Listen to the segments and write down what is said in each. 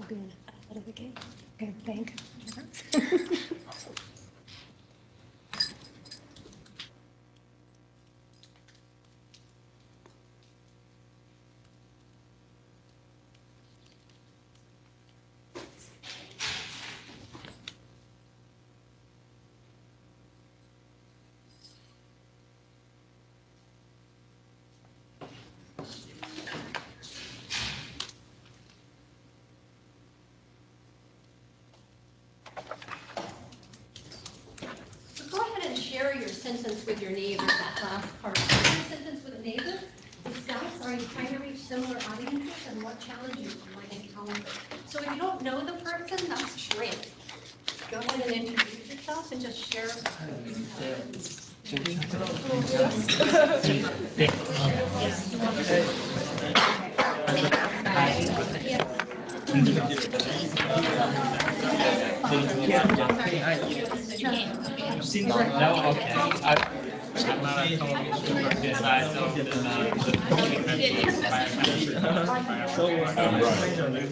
Good. Out of the gate. Good. Thank Share your sentence with your neighbor, that last part. Share your sentence with a neighbor. Discuss, are you trying to reach similar audiences, and what challenges you might encounter? So if you don't know the person, that's great. Go ahead and introduce yourself and just share. No, okay. I'm not a co-worker, so I don't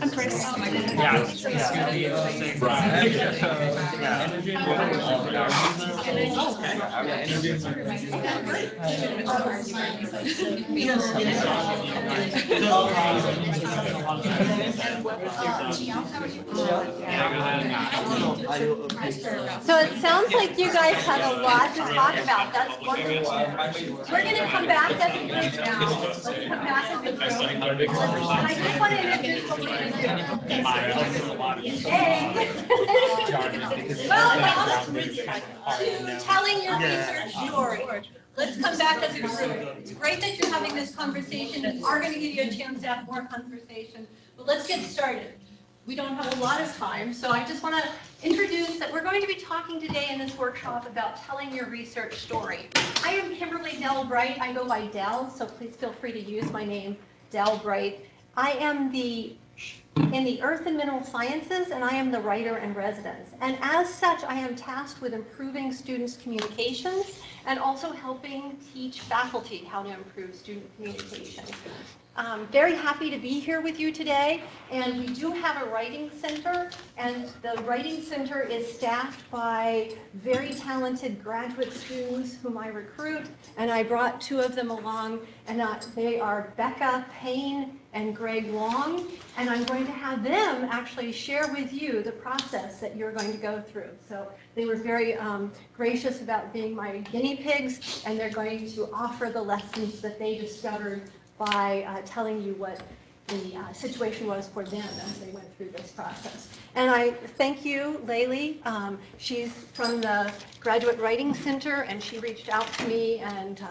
I'm Chris. So it sounds like you guys have a lot to talk about. That's wonderful. We're going to come back as a group now. Let's come back as a group. I just want to introduce what we're going to do. Welcome to telling your research story. Let's come back as a group. It's great that you're having this conversation, and are going to give you a chance to have more conversation. But let's get started. We don't have a lot of time, so I just want to introduce that we're going to be talking today in this workshop about telling your research story. I am Kimberly Dell Bright. I go by Dell, so please feel free to use my name, Dell Bright. I am in the Earth and Mineral Sciences, and I am the writer in residence. And as such, I am tasked with improving students' communications and also helping teach faculty how to improve student communication. I'm very happy to be here with you today, and we do have a writing center, and the writing center is staffed by very talented graduate students whom I recruit, and I brought two of them along, and they are Becca Payne and Wong, and I'm going to have them actually share with you the process that you're going to go through. So they were very gracious about being my guinea pigs, and they're going to offer the lessons that they discovered by telling you what the situation was for them as they went through this process. And I thank you, Laylee. She's from the Graduate Writing Center, and she reached out to me, and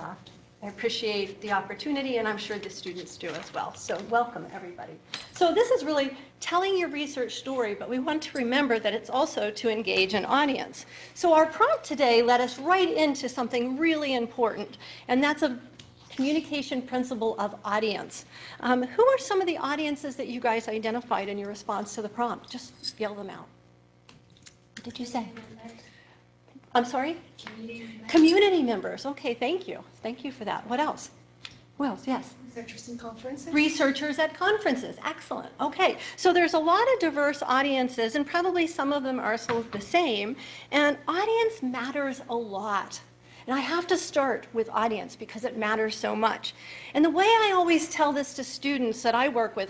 I appreciate the opportunity, and I'm sure the students do as well. So welcome, everybody. So this is really telling your research story, but we want to remember that it's also to engage an audience. So our prompt today led us right into something really important, and that's a communication principle of audience. Who are some of the audiences that you guys identified in your response to the prompt? Just yell them out. What did you say? I'm sorry? Community members. Okay, thank you. Thank you for that. What else? Who else? Yes? Researchers in conferences. Researchers at conferences. Excellent. Okay, so there's a lot of diverse audiences, and probably some of them are sort of the same, and audience matters a lot. And I have to start with audience because it matters so much. And the way I always tell this to students that I work with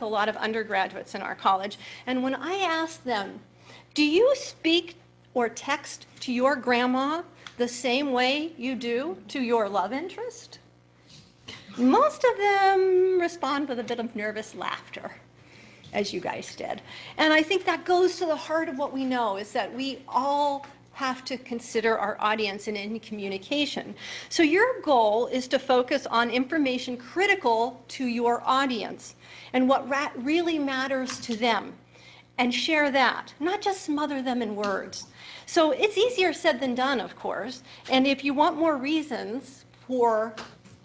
a lot of undergraduates in our college, and when I ask them, do you speak or text to your grandma the same way you do to your love interest? Most of them respond with a bit of nervous laughter, as you guys did. And I think that goes to the heart of what we know, is that we all have to consider our audience in any communication. So your goal is to focus on information critical to your audience and what really matters to them, and share that, not just smother them in words. So it's easier said than done, of course, and if you want more reasons for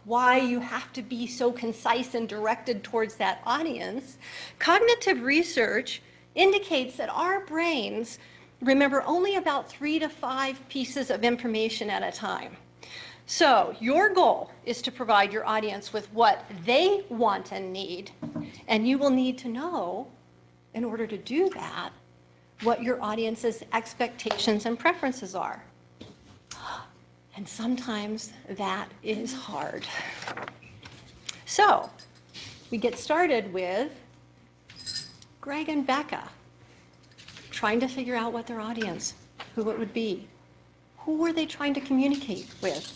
why you have to be so concise and directed towards that audience, cognitive research indicates that our brains remember only about 3 to 5 pieces of information at a time. So your goal is to provide your audience with what they want and need, and you will need to know in order to do that, what your audience's expectations and preferences are. And sometimes that is hard. So we get started with Greg and Becca trying to figure out what their audience, who it would be. Who were they trying to communicate with?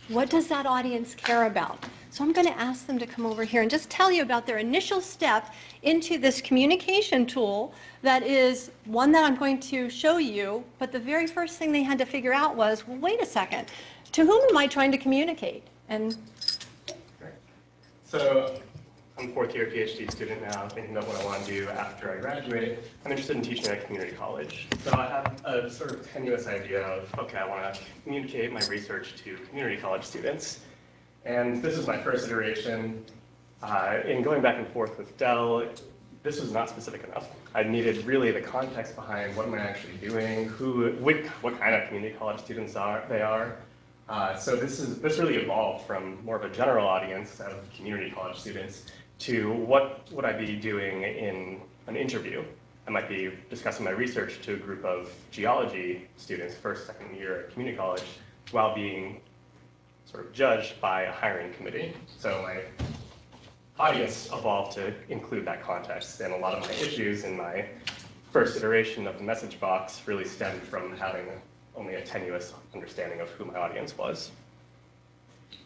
What does that audience care about? So I'm going to ask them to come over here and just tell you about their initial step into this communication tool that is one that I'm going to show you, but the very first thing they had to figure out was, well, wait a second, to whom am I trying to communicate? And so I'm a fourth year PhD student now, thinking about what I want to do after I graduate. I'm interested in teaching at community college. So I have a sort of tenuous idea of, okay, I want to communicate my research to community college students. And this is my first iteration. In going back and forth with Dell, this was not specific enough. I needed really the context behind what am I actually doing, what kind of community college students they are. So this really evolved from more of a general audience of community college students to what would I be doing in an interview. I might be discussing my research to a group of geology students, first, second year at community college, while being sort of judged by a hiring committee. So my audience evolved to include that context, and a lot of my issues in my first iteration of the message box really stemmed from having only a tenuous understanding of who my audience was.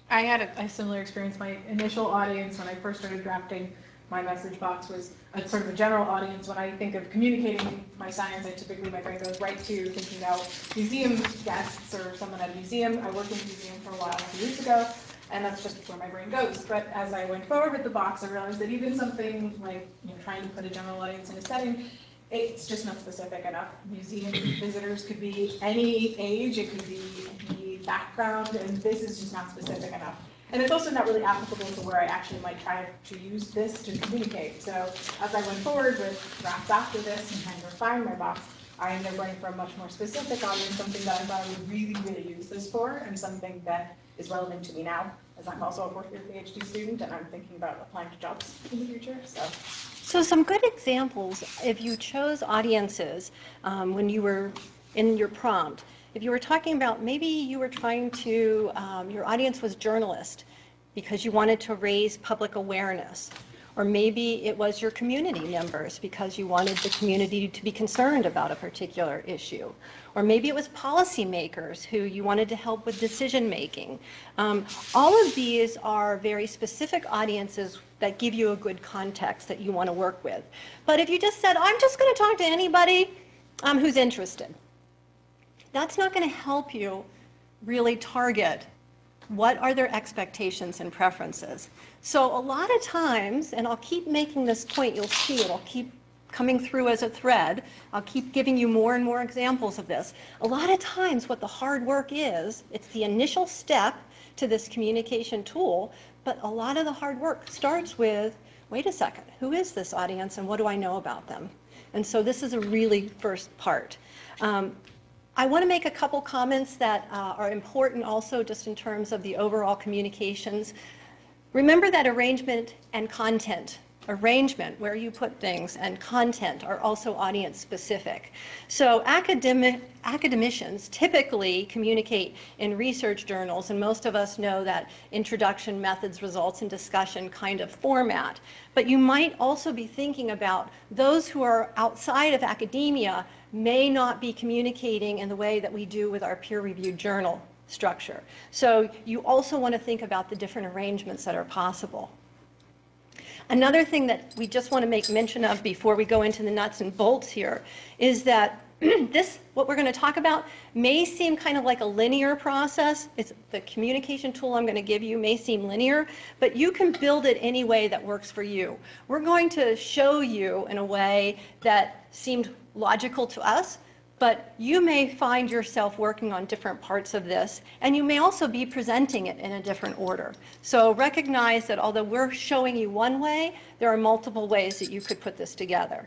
I had a similar experience. My initial audience when I first started drafting my message box was a sort of a general audience. When I think of communicating my science, my brain goes right to thinking about museum guests or someone at a museum. I worked in a museum for a while a few years ago, and that's just where my brain goes. But as I went forward with the box, I realized that even something like trying to put a general audience in a setting, it's just not specific enough. Museum visitors could be any age, it could be any background, and this is just not specific enough. And it's also not really applicable to where I actually might try to use this to communicate. So as I went forward with drafts after this and trying to refine my box, I ended up going for a much more specific audience, something that I thought I would really, really use this for, and something that is relevant to me now, as I'm also a fourth-year PhD student, and I'm thinking about applying to jobs in the future. So some good examples, if you chose audiences when you were in your prompt, if you were talking about maybe you were trying to, your audience was journalist because you wanted to raise public awareness, or maybe it was your community members because you wanted the community to be concerned about a particular issue, or maybe it was policymakers who you wanted to help with decision making. All of these are very specific audiences that give you a good context that you want to work with. But if you just said, I'm just going to talk to anybody who's interested, that's not going to help you really target what are their expectations and preferences. So a lot of times, and I'll keep making this point, you'll see it, I'll keep coming through as a thread, I'll keep giving you more and more examples of this. A lot of times what the hard work is, it's the initial step to this communication tool, but a lot of the hard work starts with, wait a second, who is this audience and what do I know about them? And so this is a really first part. I want to make a couple comments that are important also just in terms of the overall communications. Remember that arrangement and content, arrangement, where you put things, and content are also audience specific. So academicians typically communicate in research journals, and most of us know that introduction, methods, results, and discussion kind of format. But you might also be thinking about those who are outside of academia may not be communicating in the way that we do with our peer-reviewed journal structure. So you also want to think about the different arrangements that are possible. Another thing that we just want to make mention of before we go into the nuts and bolts here is that what we're going to talk about may seem kind of like a linear process. It's the communication tool I'm going to give you may seem linear, but you can build it any way that works for you. We're going to show you in a way that seemed logical to us, but you may find yourself working on different parts of this, and you may also be presenting it in a different order. So recognize that although we're showing you one way, there are multiple ways that you could put this together.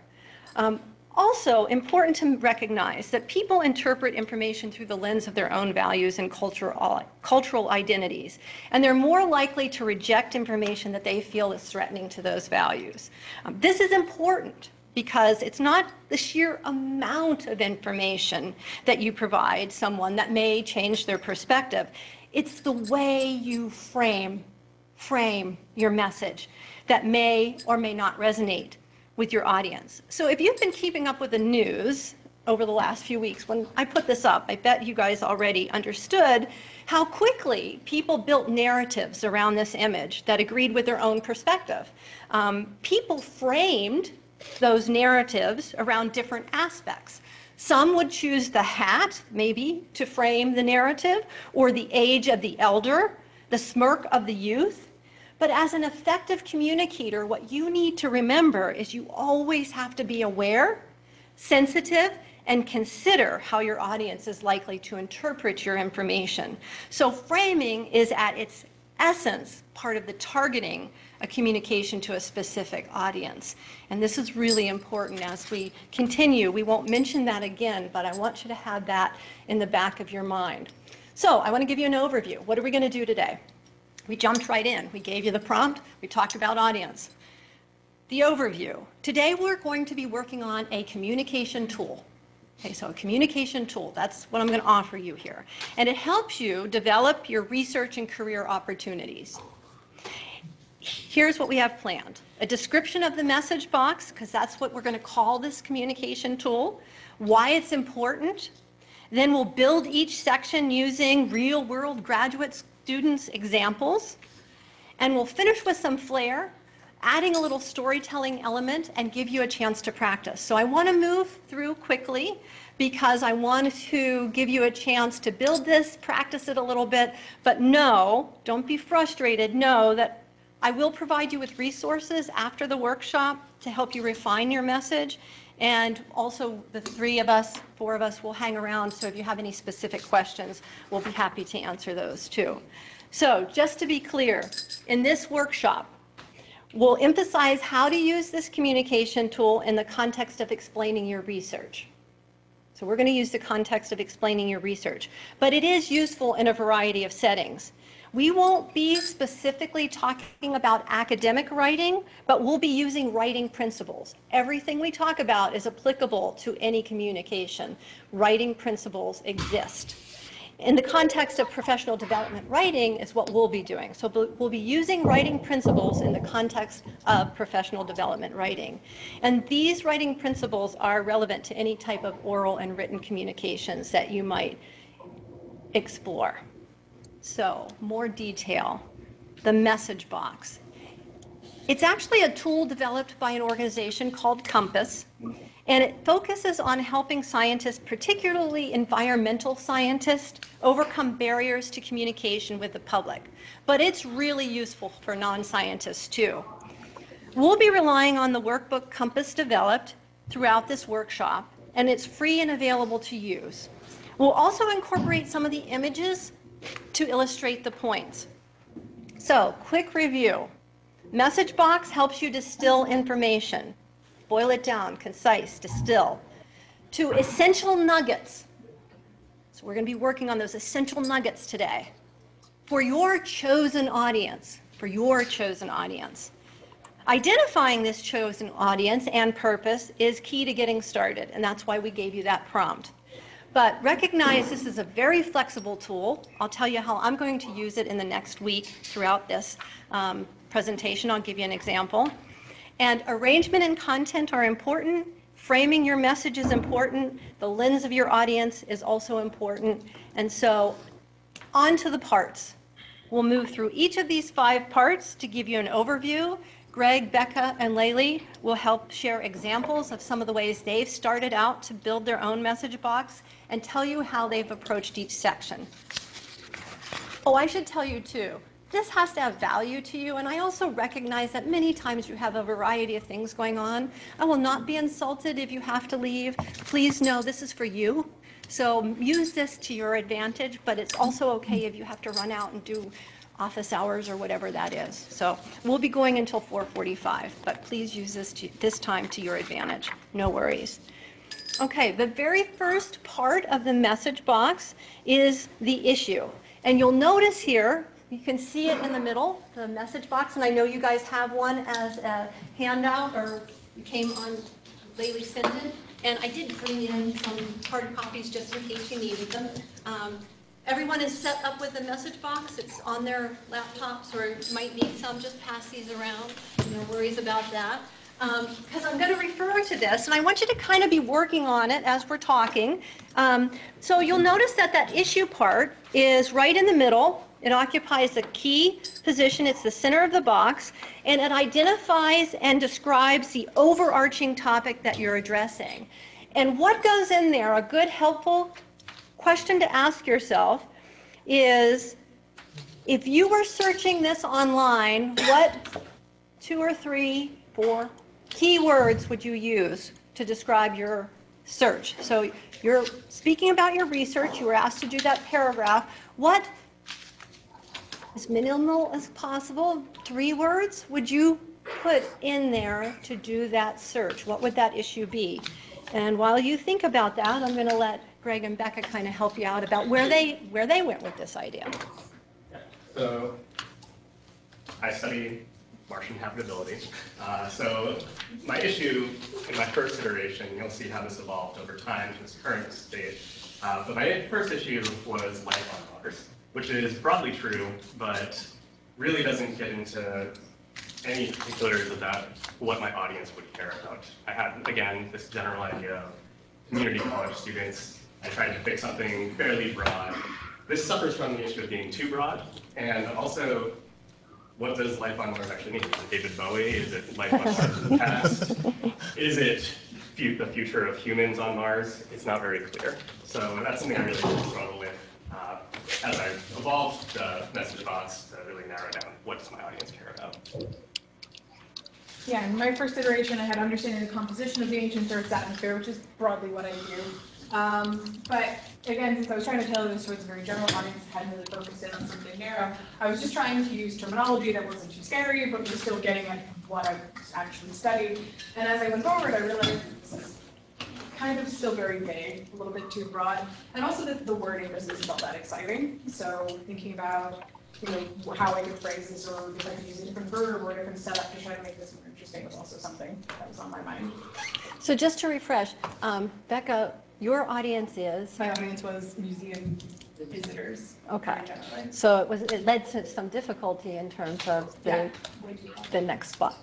Also, important to recognize that people interpret information through the lens of their own values and cultural identities, and they're more likely to reject information that they feel is threatening to those values. This is important because it's not the sheer amount of information that you provide someone that may change their perspective. It's the way you frame your message that may or may not resonate with your audience. So if you've been keeping up with the news over the last few weeks, when I put this up, I bet you guys already understood how quickly people built narratives around this image that agreed with their own perspective. People framed those narratives around different aspects. Some would choose the hat, maybe, to frame the narrative, or the age of the elder, the smirk of the youth. But as an effective communicator, what you need to remember is you always have to be aware, sensitive, and consider how your audience is likely to interpret your information. So framing is at its essence part of the targeting a communication to a specific audience. And this is really important as we continue. We won't mention that again, but I want you to have that in the back of your mind. So I want to give you an overview. What are we going to do today? We jumped right in. We gave you the prompt. We talked about audience. The overview. Today we're going to be working on a communication tool. Okay, so a communication tool, that's what I'm going to offer you here. And it helps you develop your research and career opportunities. Here's what we have planned. A description of the message box, because that's what we're going to call this communication tool, why it's important. Then we'll build each section using real-world graduate students' examples. And we'll finish with some flair, adding a little storytelling element, and give you a chance to practice. So I want to move through quickly because I want to give you a chance to build this, practice it a little bit, but know, don't be frustrated, know that I will provide you with resources after the workshop to help you refine your message. And also the four of us will hang around, so if you have any specific questions, we'll be happy to answer those too. So just to be clear, in this workshop, we'll emphasize how to use this communication tool in the context of explaining your research. So we're going to use the context of explaining your research, but it is useful in a variety of settings. We won't be specifically talking about academic writing, but we'll be using writing principles. Everything we talk about is applicable to any communication. Writing principles exist. In the context of professional development writing is what we'll be doing. So we'll be using writing principles in the context of professional development writing. And these writing principles are relevant to any type of oral and written communications that you might explore. So more detail, the message box. It's actually a tool developed by an organization called Compass, and it focuses on helping scientists, particularly environmental scientists, overcome barriers to communication with the public. But it's really useful for non-scientists too. We'll be relying on the workbook Compass developed throughout this workshop, and it's free and available to use. We'll also incorporate some of the images to illustrate the points. So, quick review. Message box helps you distill information. Boil it down, concise, distill. To essential nuggets. So we're going to be working on those essential nuggets today. For your chosen audience. For your chosen audience. Identifying this chosen audience and purpose is key to getting started, and that's why we gave you that prompt. But recognize this is a very flexible tool. I'll tell you how I'm going to use it in the next week throughout this presentation. I'll give you an example. And arrangement and content are important. Framing your message is important. The lens of your audience is also important. And so on to the parts. We'll move through each of these 5 parts to give you an overview. Greg, Becca, and Laylee will help share examples of some of the ways they've started out to build their own message box and tell you how they've approached each section. Oh, I should tell you too, this has to have value to you, and I also recognize that many times you have a variety of things going on. I will not be insulted if you have to leave. Please know this is for you. So use this to your advantage, but it's also okay if you have to run out and do office hours or whatever that is. So we'll be going until 4:45, but please use this time to your advantage. No worries. Okay, the very first part of the message box is the issue. And you'll notice here, you can see it in the middle, the message box, and I know you guys have one as a handout or you came on Laylee Sinden, and I did bring in some hard copies just in case you needed them. Everyone is set up with a message box. It's on their laptops, or might need some. Just pass these around. No worries about that. Because I'm going to refer to this, and I want you to kind of be working on it as we're talking. So you'll notice that that issue part is right in the middle. It occupies a key position. It's the center of the box, and it identifies and describes the overarching topic that you're addressing. And what goes in there, a good, helpful question to ask yourself is, if you were searching this online, what 2 or 3, 4 keywords would you use to describe your search? So you're speaking about your research. You were asked to do that paragraph. What, as minimal as possible, 3 words would you put in there to do that search? What would that issue be? And while you think about that, I'm going to let Greg and Becca kind of help you out about where they went with this idea. So I study Martian habitability. So my issue in my first iteration, you'll see how this evolved over time to its current state. But my first issue was life on Mars, which is broadly true, but really doesn't get into any particulars about what my audience would care about. I had, again, this general idea of community college students. I tried to pick something fairly broad. This suffers from the issue of being too broad, and also, what does life on Mars actually mean? Is it David Bowie? Is it life on Mars in the past? Is it the future of humans on Mars? It's not very clear. So that's something I really struggle with as I evolved the message box to really narrow down what does my audience care about. Yeah, in my first iteration, I had understanding the composition of the ancient Earth's atmosphere, which is broadly what I do. But again, since I was trying to tailor this towards a very general audience, I hadn't really focused in on something narrow. I was just trying to use terminology that wasn't too scary, but was still getting at what I actually studied. And as I went forward, I realized this is kind of still very vague, a little bit too broad, and also that the wording just isn't all that exciting. So thinking about, you know, how I could phrase this, or if I could use a different verb or a different setup to try to make this more interesting was also something that was on my mind. So just to refresh, Becca, your audience is? My audience was museum visitors. Okay. Generally. So it led to some difficulty in terms of the next spot.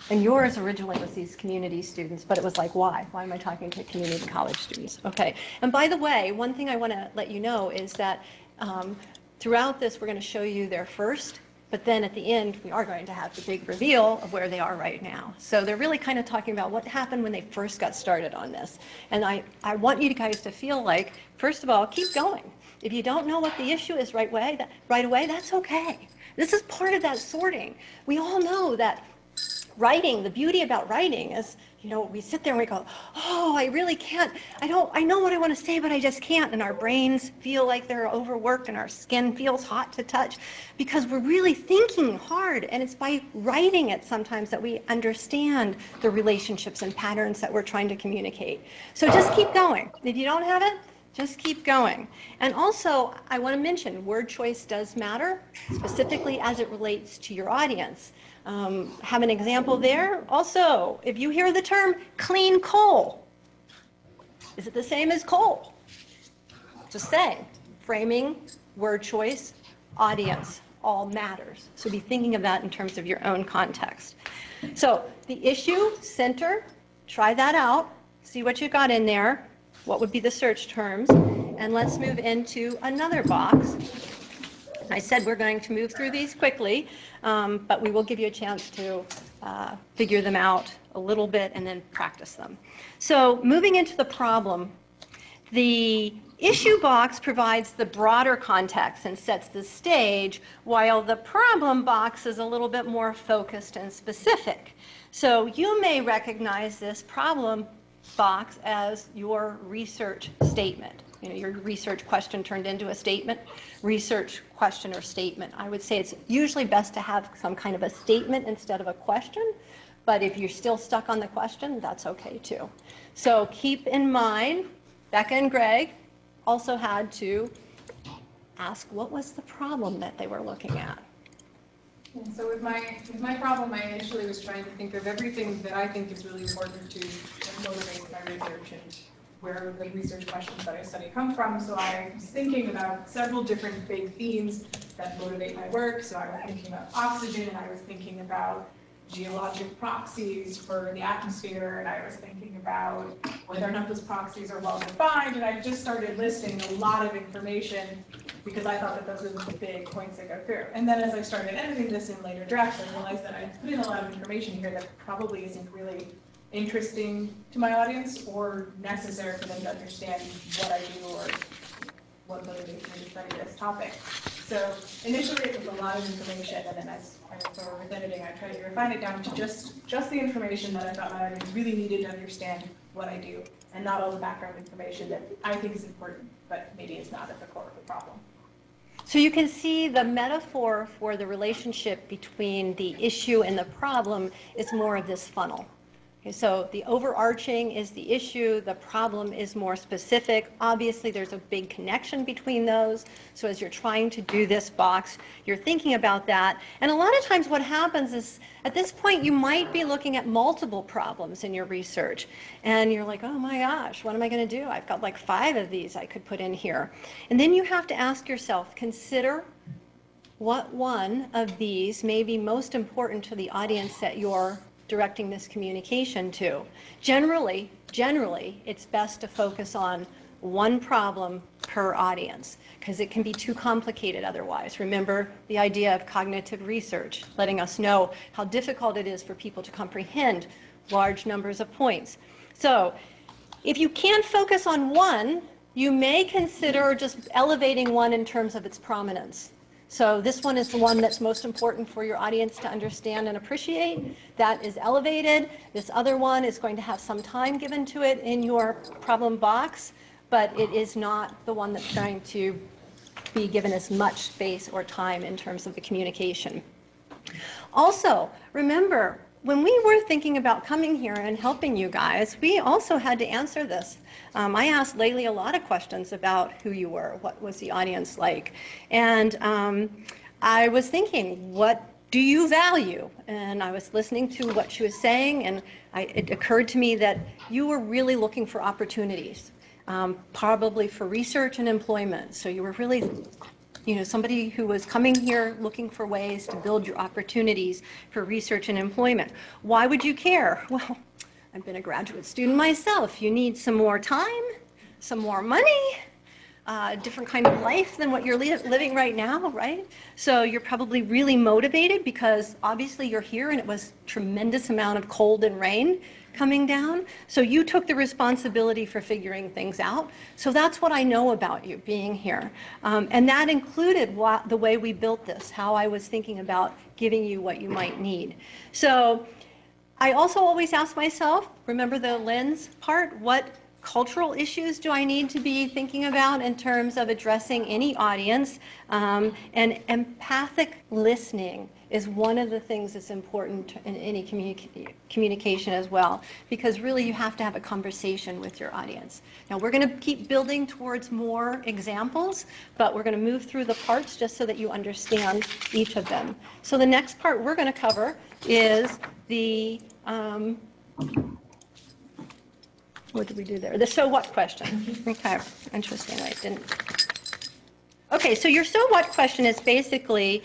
And yours originally was these community students, but it was like, why? Why am I talking to community college students? Okay. And by the way, one thing I want to let you know is that throughout this, we're going to show you their first, but then at the end, we are going to have the big reveal of where they are right now. So they're really kind of talking about what happened when they first got started on this. And I want you guys to feel like, first of all, keep going. If you don't know what the issue is right away, that's okay. This is part of that sorting. We all know that writing, the beauty about writing is, you know, we sit there and we go, oh, I really can't, I know what I want to say, but I just can't. And our brains feel like they're overworked and our skin feels hot to touch because we're really thinking hard. And it's by writing it sometimes that we understand the relationships and patterns that we're trying to communicate. So just keep going. If you don't have it, just keep going. And also, I want to mention, word choice does matter, specifically as it relates to your audience. Have an example there. Also, if you hear the term clean coal, is it the same as coal? Just saying, framing, word choice, audience, all matters. So be thinking of that in terms of your own context. So the issue, center, try that out, see what you got in there, what would be the search terms, and let's move into another box. I said we're going to move through these quickly, but we will give you a chance to figure them out a little bit and then practice them. So moving into the problem, the issue box provides the broader context and sets the stage, while the problem box is a little bit more focused and specific. So you may recognize this problem box as your research statement. You know, your research question turned into a statement, research question or statement. I would say it's usually best to have some kind of a statement instead of a question, but if you're still stuck on the question, that's okay too. So keep in mind, Becca and Greg also had to ask what was the problem that they were looking at. And so with my problem, I initially was trying to think of everything that I think is really important to motivate my research and where the research questions that I study come from. So I was thinking about several different big themes that motivate my work. So I was thinking about oxygen, and I was thinking about geologic proxies for the atmosphere, and I was thinking about whether or not those proxies are well defined, and I just started listing a lot of information because I thought that those were the big points to go through. And then as I started editing this in later drafts, I realized that I put in a lot of information here that probably isn't really interesting to my audience or necessary for them to understand what I do or what motivates me to study this topic. So initially it was a lot of information, and then as I went forward with editing, I tried to refine it down to just the information that I thought my audience really needed to understand what I do, and not all the background information that I think is important, but maybe it's not at the core of the problem. So you can see the metaphor for the relationship between the issue and the problem is more of this funnel. Okay, so the overarching is the issue, the problem is more specific. Obviously, there's a big connection between those. So as you're trying to do this box, you're thinking about that. And a lot of times what happens is, at this point, you might be looking at multiple problems in your research. And you're like, oh my gosh, what am I going to do? I've got like 5 of these I could put in here. And then you have to ask yourself, consider what one of these may be most important to the audience that you're directing this communication to. Generally, it's best to focus on one problem per audience because it can be too complicated otherwise. Remember the idea of cognitive research, letting us know how difficult it is for people to comprehend large numbers of points. So if you can't focus on one, you may consider just elevating one in terms of its prominence. So this one is the one that's most important for your audience to understand and appreciate. That is elevated. This other one is going to have some time given to it in your problem box, but it is not the one that's going to be given as much space or time in terms of the communication. Also, remember, when we were thinking about coming here and helping you guys, we also had to answer this. I asked Laylee a lot of questions about who you were, what was the audience like, and I was thinking, what do you value? And I was listening to what she was saying, and it occurred to me that you were really looking for opportunities, probably for research and employment. So you were really somebody who was coming here looking for ways to build your opportunities for research and employment. Why would you care? Well, I've been a graduate student myself. You need some more time, some more money, a different kind of life than what you're living right now, right? So you're probably really motivated because obviously you're here and it was a tremendous amount of cold and rain coming down. So you took the responsibility for figuring things out. So that's what I know about you being here. And that included the way we built this, how I was thinking about giving you what you might need. So I also always ask myself, remember the lens part, what cultural issues do I need to be thinking about in terms of addressing any audience? And empathic listening is one of the things that's important in any communication as well, because really you have to have a conversation with your audience. Now we're going to keep building towards more examples, but we're going to move through the parts just so that you understand each of them. So the next part we're going to cover is the what did we do there? The so what question. Okay, interesting. I didn't. Okay, so your so what question is basically,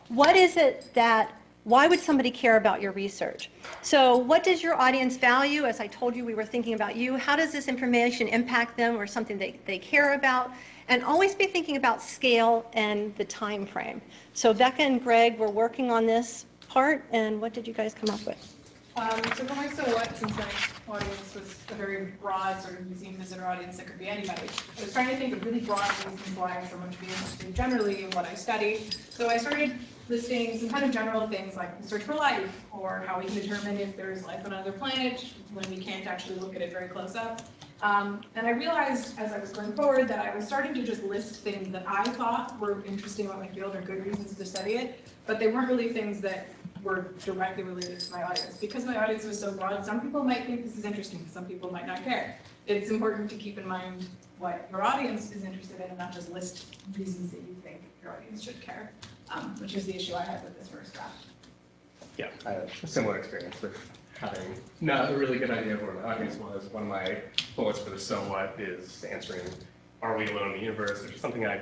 what is it that, why would somebody care about your research? So what does your audience value? As I told you, we were thinking about you. How does this information impact them or something they care about? And always be thinking about scale and the time frame. So Becca and Greg were working on this part, and what did you guys come up with? So for my so what, since my audience was a very broad sort of museum visitor audience that could be anybody, I was trying to think of really broad reasons why someone should be interested generally in what I study. So I started listing some kind of general things like the search for life, or how we can determine if there's life on another planet when we can't actually look at it very close up. And I realized as I was going forward that I was starting to just list things that I thought were interesting about my field or good reasons to study it, but they weren't really things that were directly related to my audience. Because my audience was so broad, some people might think this is interesting, some people might not care. It's important to keep in mind what your audience is interested in and not just list reasons that you think your audience should care. which is the issue I had with this first draft. Yeah, I had a similar experience with having not a really good idea of where my audience was. One of my bullets for the so what is answering, are we alone in the universe, which is something I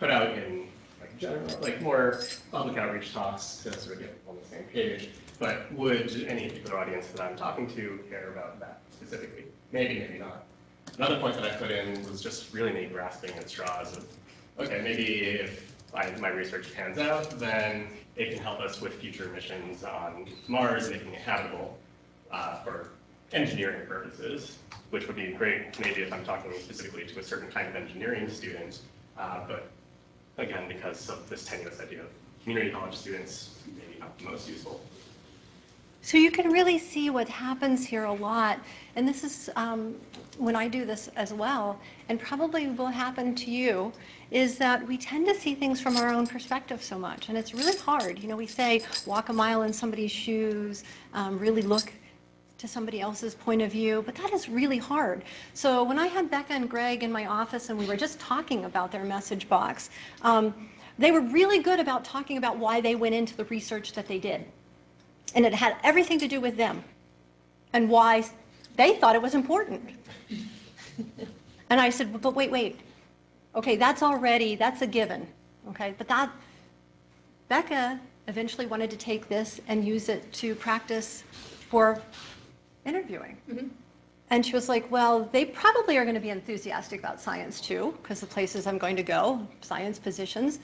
put out in like general, like more public outreach talks to sort of get on the same page. But would any particular audience that I'm talking to care about that specifically? Maybe, maybe not. Another point that I put in was just really me grasping at straws of, okay, maybe if my research pans out, then it can help us with future missions on Mars, making it habitable for engineering purposes, which would be great maybe if I'm talking specifically to a certain kind of engineering student. But again, because of this tenuous idea of community college students, maybe not the most useful. So you can really see what happens here a lot, and this is when I do this as well, and probably will happen to you, is that we tend to see things from our own perspective so much, and it's really hard. You know, we say walk a mile in somebody's shoes, really look to somebody else's point of view, but that is really hard. So when I had Becca and Greg in my office and we were just talking about their message box, they were really good about talking about why they went into the research that they did. And it had everything to do with them and why they thought it was important. And I said, but wait. Okay, that's a given. Okay, but Becca eventually wanted to take this and use it to practice for interviewing. Mm-hmm. And she was like, well, they probably are going to be enthusiastic about science too, because the places I'm going to go, science positions.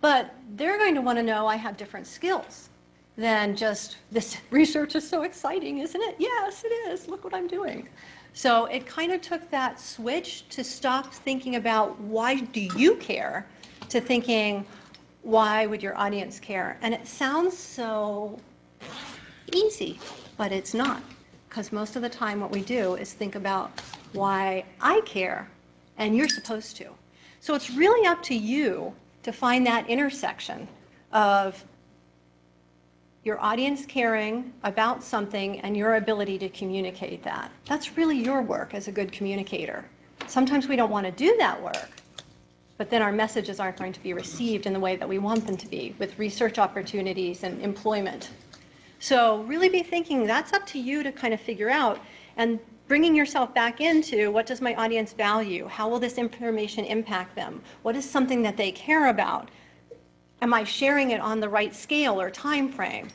But they're going to want to know I have different skills than just, this research is so exciting, isn't it? Yes, it is. Look what I'm doing. So it kind of took that switch to stop thinking about why do you care to thinking, why would your audience care? And it sounds so easy, but it's not. Because most of the time what we do is think about why I care, and you're supposed to. So it's really up to you to find that intersection of your audience caring about something and your ability to communicate that. That's really your work as a good communicator. Sometimes we don't want to do that work, but then our messages aren't going to be received in the way that we want them to be, with research opportunities and employment. So really be thinking that's up to you to kind of figure out, and bringing yourself back into what does my audience value? How will this information impact them? What is something that they care about? Am I sharing it on the right scale or time frame?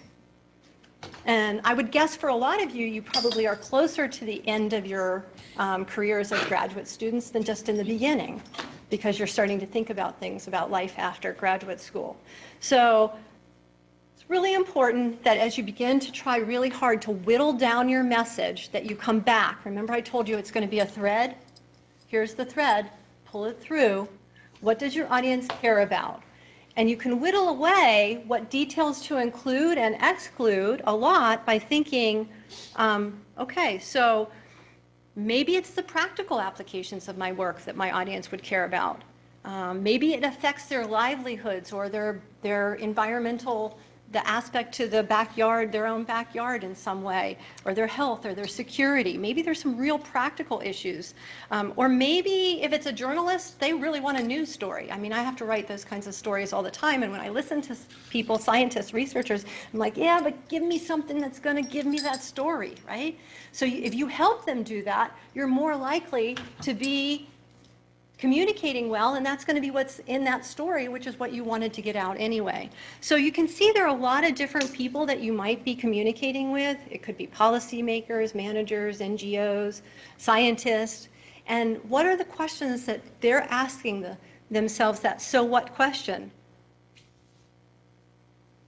And I would guess for a lot of you, you probably are closer to the end of your careers as graduate students than just in the beginning, because you're starting to think about things about life after graduate school. So it's really important that as you begin to try really hard to whittle down your message, that you come back. Remember I told you it's going to be a thread? Here's the thread. Pull it through. What does your audience care about? And you can whittle away what details to include and exclude a lot by thinking, okay, so maybe it's the practical applications of my work that my audience would care about. Maybe it affects their livelihoods or their environmental, the aspect to the backyard, their own backyard in some way, or their health or their security. Maybe there's some real practical issues. Or maybe if it's a journalist, they really want a news story. I mean, I have to write those kinds of stories all the time, and when I listen to people, scientists, researchers, I'm like, yeah, but give me something that's going to give me that story, right? So if you help them do that, you're more likely to be communicating well, and that's going to be what's in that story, which is what you wanted to get out anyway. So you can see there are a lot of different people that you might be communicating with. It could be policymakers, managers, NGOs, scientists, and what are the questions that they're asking themselves, that so what question?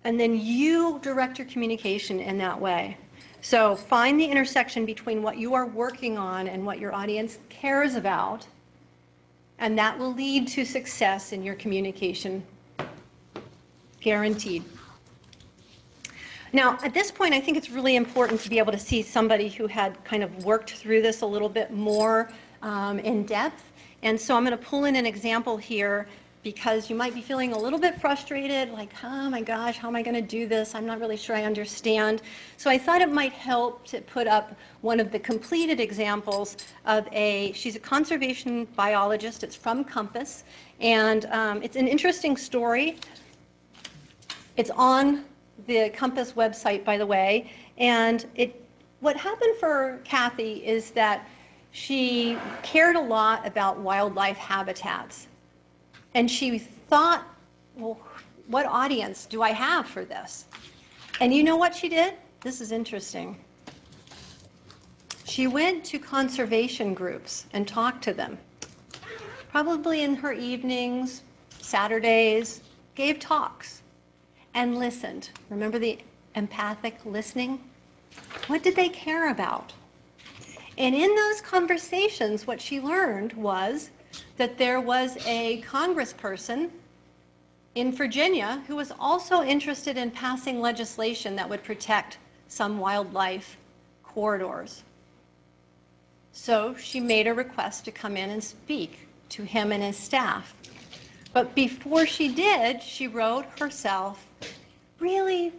And then you direct your communication in that way. So find the intersection between what you are working on and what your audience cares about, and that will lead to success in your communication, guaranteed. Now, at this point, I think it's really important to be able to see somebody who had kind of worked through this a little bit more in depth. And so I'm going to pull in an example here because you might be feeling a little bit frustrated, like, oh my gosh, how am I going to do this? I'm not really sure I understand. So I thought it might help to put up one of the completed examples of she's a conservation biologist. It's from Compass, and it's an interesting story. It's on the Compass website, by the way, and what happened for Kathy is that she cared a lot about wildlife habitats. And she thought, well, what audience do I have for this? And you know what she did? This is interesting. She went to conservation groups and talked to them. Probably in her evenings, Saturdays, gave talks and listened. Remember the empathic listening? What did they care about? And in those conversations, what she learned was that there was a congressperson in Virginia who was also interested in passing legislation that would protect some wildlife corridors. So she made a request to come in and speak to him and his staff. But before she did, she wrote herself, really,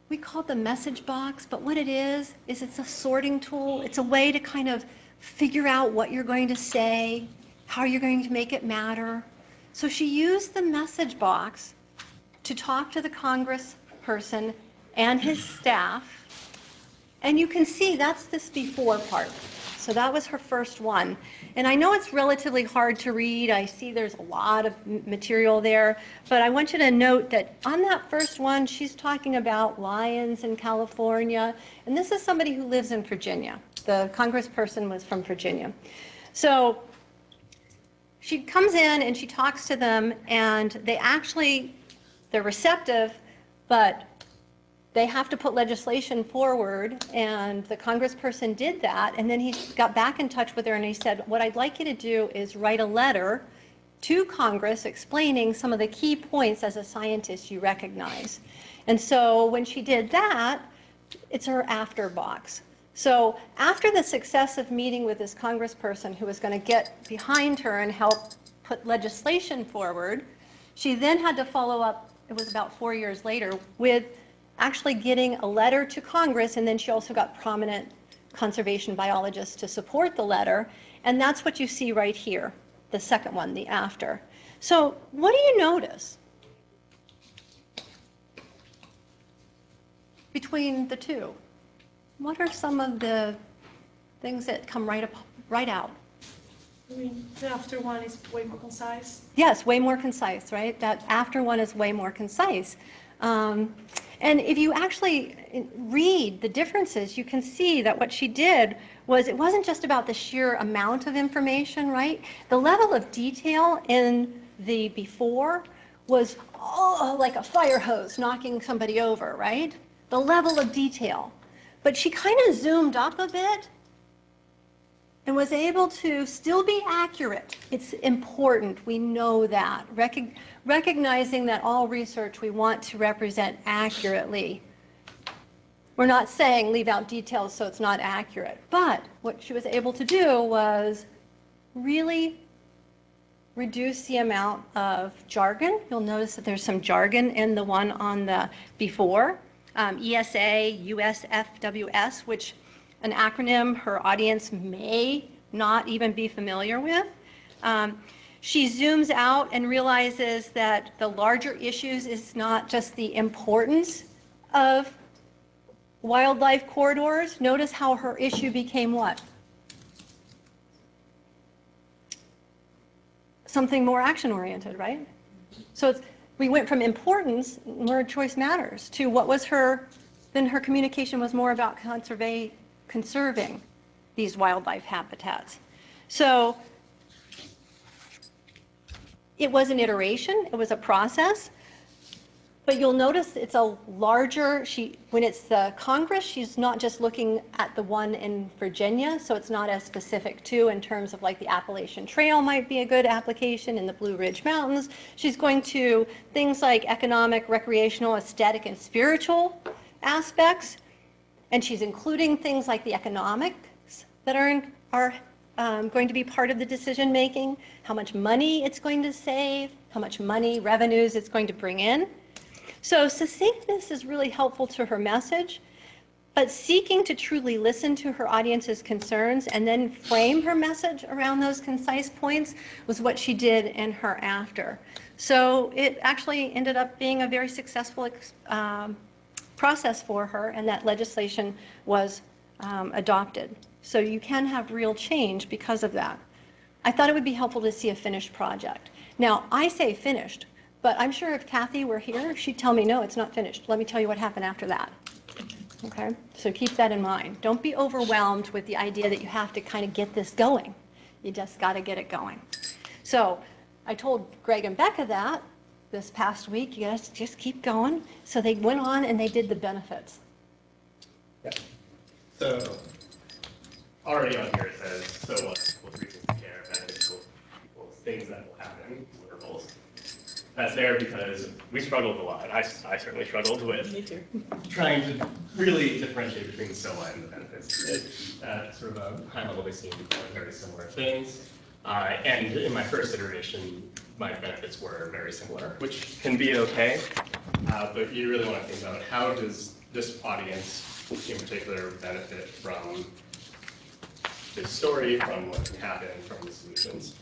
we call it the message box, but what it is it's a sorting tool. It's a way to kind of figure out what you're going to say, how you're going to make it matter. So she used the message box to talk to the congressperson and his staff. And you can see that's this before part. So that was her first one. And I know it's relatively hard to read. I see there's a lot of material there. But I want you to note that on that first one, she's talking about lions in California. And this is somebody who lives in Virginia. The congressperson was from Virginia. So she comes in and she talks to them, and they're receptive, but they have to put legislation forward, and the congressperson did that, and then he got back in touch with her and he said, what I'd like you to do is write a letter to Congress explaining some of the key points as a scientist you recognize. And so when she did that, it's her after box. So after the success of meeting with this congressperson who was going to get behind her and help put legislation forward, she then had to follow up, it was about 4 years later, with actually getting a letter to Congress, and then she also got prominent conservation biologists to support the letter, and that's what you see right here, the second one, the after. So what do you notice between the two? What are some of the things that come right out? I mean, the after one is way more concise. Yes, way more concise, right? That after one is way more concise. And if you actually read the differences, you can see that what she did was, it wasn't just about the sheer amount of information, right? The level of detail in the before was like a fire hose knocking somebody over, right? The level of detail. But she kind of zoomed up a bit and was able to still be accurate. It's important, we know that. Recognizing that all research we want to represent accurately. We're not saying leave out details so it's not accurate, but what she was able to do was really reduce the amount of jargon. You'll notice that there's some jargon in the one on the before. ESA, USFWS, which an acronym her audience may not even be familiar with. She zooms out and realizes that the larger issues is not just the importance of wildlife corridors. Notice how her issue became what? Something more action-oriented, right? So we went from importance, word choice matters, to what was then her communication was more about conserving these wildlife habitats. So it was an iteration, it was a process, but you'll notice it's a larger, when it's the Congress, she's not just looking at the one in Virginia, so it's not as specific too in terms of like the Appalachian Trail might be a good application in the Blue Ridge Mountains. She's going to things like economic, recreational, aesthetic, and spiritual aspects, and she's including things like the economics that are going to be part of the decision making, how much money it's going to save, how much money, revenues it's going to bring in. So succinctness is really helpful to her message, but seeking to truly listen to her audience's concerns and then frame her message around those concise points was what she did in her after. So it actually ended up being a very successful process for her, and that legislation was adopted. So you can have real change because of that. I thought it would be helpful to see a finished project. Now, I say finished, but I'm sure if Kathy were here, she'd tell me, no, it's not finished. Let me tell you what happened after that. Okay, so keep that in mind. Don't be overwhelmed with the idea that you have to kind of get this going. You just got to get it going. So I told Greg and Becca that this past week, you guys just keep going. So they went on and they did the benefits. Yeah. So already on here it says, so what equals reasons to care, benefits equals things that will happen, deliverables. That's there because we struggled a lot. I certainly struggled with trying to really differentiate between the so what and the benefits. At sort of a high level, they seem very similar things. And in my first iteration, my benefits were very similar, which can be okay. But you really want to think about how does this audience in particular benefit from this story, from what can happen, from the solutions.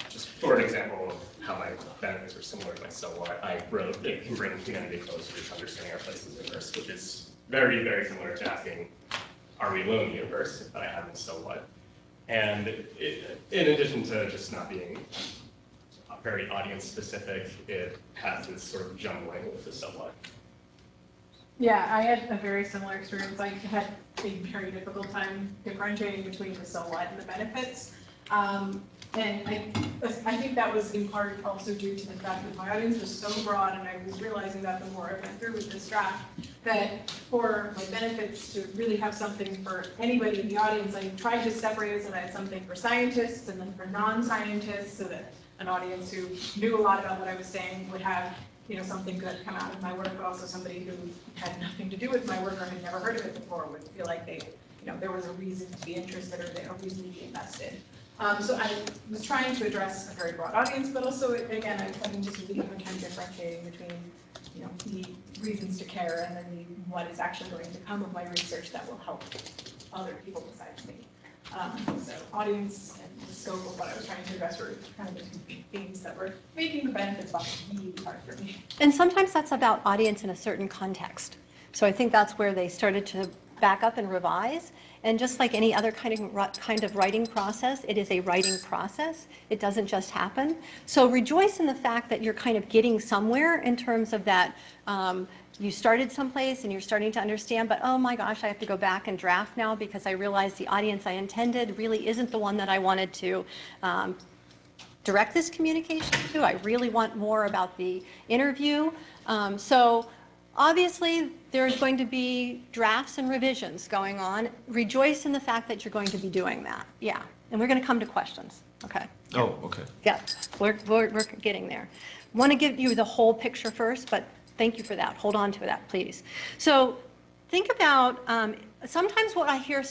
Just for an example of how my benefits were similar to my so what, I wrote, it can bring humanity closer to understanding our place in the universe, which is very, very similar to asking, are we alone in the universe? But I have this so what. And in addition to just not being very audience specific, it has this sort of jumbling with the so what. Yeah, I had a very similar experience. I had a very difficult time differentiating between the so what and the benefits. And I think that was in part also due to the fact that my audience was so broad, and I was realizing that the more I went through with this draft, that for my benefits to really have something for anybody in the audience, I tried to separate it so that I had something for scientists and then for non-scientists, so that an audience who knew a lot about what I was saying would have, you know, something good come out of my work, but also somebody who had nothing to do with my work or had never heard of it before would feel like they, you know, there was a reason to be interested or a reason to be invested. So I was trying to address a very broad audience, but also, again, I'm just really having time differentiating between, you know, the reasons to care and then what is actually going to come of my research that will help other people besides me. So audience and the scope of what I was trying to address were kind of the two themes that were making the benefits box really hard for me. And sometimes that's about audience in a certain context. So I think that's where they started to back up and revise. And just like any other kind of writing process, it is a writing process. It doesn't just happen. So rejoice in the fact that you're kind of getting somewhere in terms of that. You started someplace and you're starting to understand, but oh my gosh, I have to go back and draft now because I realize the audience I intended really isn't the one that I wanted to direct this communication to. I really want more about the interview. So obviously, there's going to be drafts and revisions going on. Rejoice in the fact that you're going to be doing that. Yeah, and we're going to come to questions. Okay. Oh, okay. Yeah, we're getting there. Want to give you the whole picture first, but thank you for that. Hold on to that, please. So think about, sometimes what I hear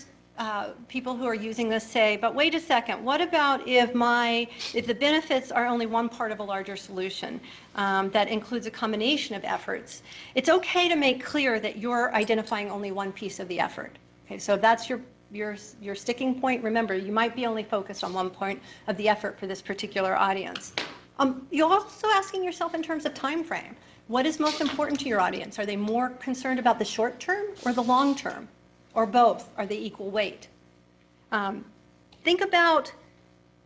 people who are using this say, but wait a second, what about if the benefits are only one part of a larger solution that includes a combination of efforts? It's okay to make clear that you're identifying only one piece of the effort. Okay, so if that's your sticking point, remember, you might be only focused on one point of the effort for this particular audience. You're also asking yourself in terms of time frame. What is most important to your audience? Are they more concerned about the short term or the long term? Or both? Are they equal weight? Think about,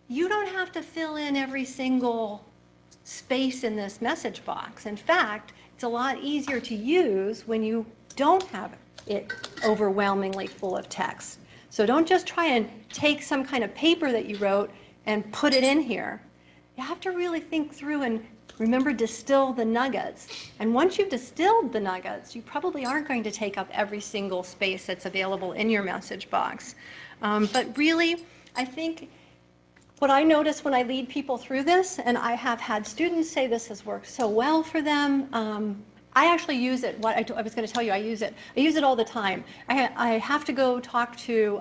you don't have to fill in every single space in this message box. In fact, it's a lot easier to use when you don't have it overwhelmingly full of text. So don't just try and take some kind of paper that you wrote and put it in here. You have to really think through and remember, distill the nuggets. And once you've distilled the nuggets, you probably aren't going to take up every single space that's available in your message box. But really, I think what I notice when I lead people through this, and I have had students say this has worked so well for them, I actually use it. What I was going to tell you, I use it all the time. I have to go talk to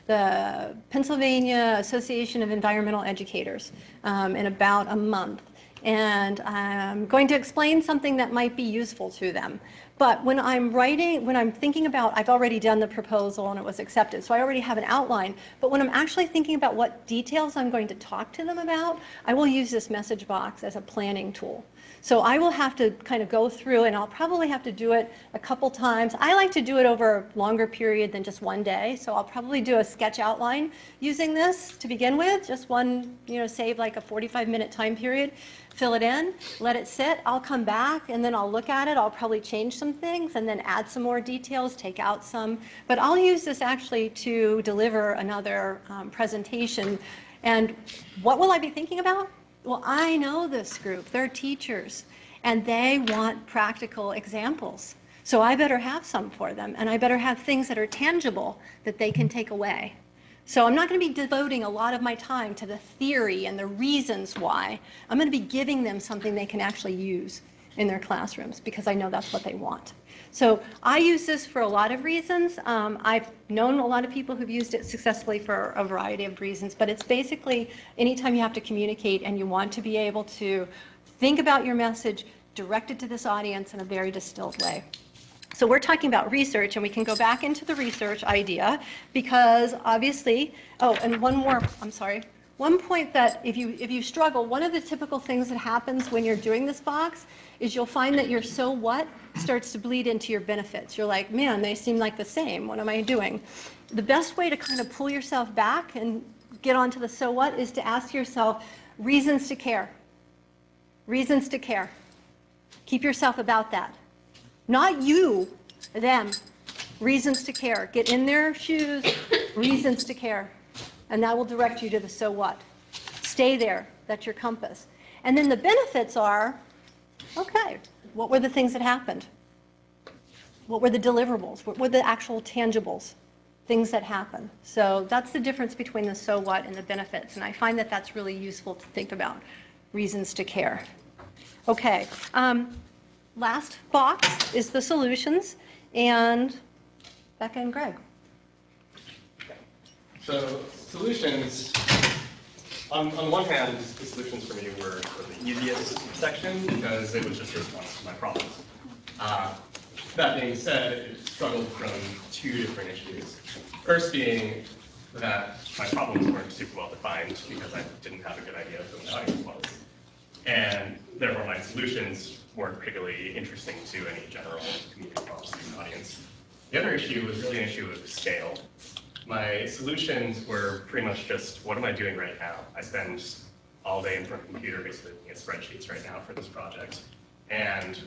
the Pennsylvania Association of Environmental Educators in about a month. And I'm going to explain something that might be useful to them. But when I'm thinking about, I've already done the proposal and it was accepted, so I already have an outline. But when I'm actually thinking about what details I'm going to talk to them about, I will use this message box as a planning tool. So I will have to kind of go through, and I'll probably have to do it a couple times. I like to do it over a longer period than just one day, so I'll probably do a sketch outline using this to begin with, just one, save like a 45-minute time period, fill it in, let it sit. I'll come back, and then I'll look at it. I'll probably change some things and then add some more details, take out some. But I'll use this actually to deliver another presentation. And what will I be thinking about? Well, I know this group. They're teachers, and they want practical examples. So I better have some for them, and I better have things that are tangible that they can take away. So I'm not going to be devoting a lot of my time to the theory and the reasons why. I'm going to be giving them something they can actually use in their classrooms because I know that's what they want. So I use this for a lot of reasons. I've known a lot of people who've used it successfully for a variety of reasons, but it's basically anytime you have to communicate and you want to be able to think about your message, direct it to this audience in a very distilled way. So we're talking about research, and we can go back into the research idea because obviously, and one more, I'm sorry. One point that if you struggle, one of the typical things that happens when you're doing this box is you'll find that your so what starts to bleed into your benefits. You're like, man, they seem like the same. What am I doing? The best way to kind of pull yourself back and get onto the so what is to ask yourself reasons to care. Reasons to care. Keep yourself about that. Not you, them. Reasons to care. Get in their shoes, reasons to care. And that will direct you to the so what. Stay there. That's your compass. And then the benefits are, okay, what were the things that happened? What were the deliverables? What were the actual tangibles? Things that happen. So that's the difference between the so what and the benefits. And I find that that's really useful to think about. Reasons to care. Okay. Last box is the solutions. And Becca and Greg. So solutions, on one hand, the solutions for me were the easiest section because it was just a response to my problems. That being said, it struggled from two different issues. First being that my problems weren't super well defined because I didn't have a good idea of who my audience was. And therefore my solutions weren't particularly interesting to any general community college student audience. The other issue was really an issue of scale. My solutions were pretty much just, what am I doing right now? I spend all day in front of a computer basically looking at spreadsheets right now for this project. And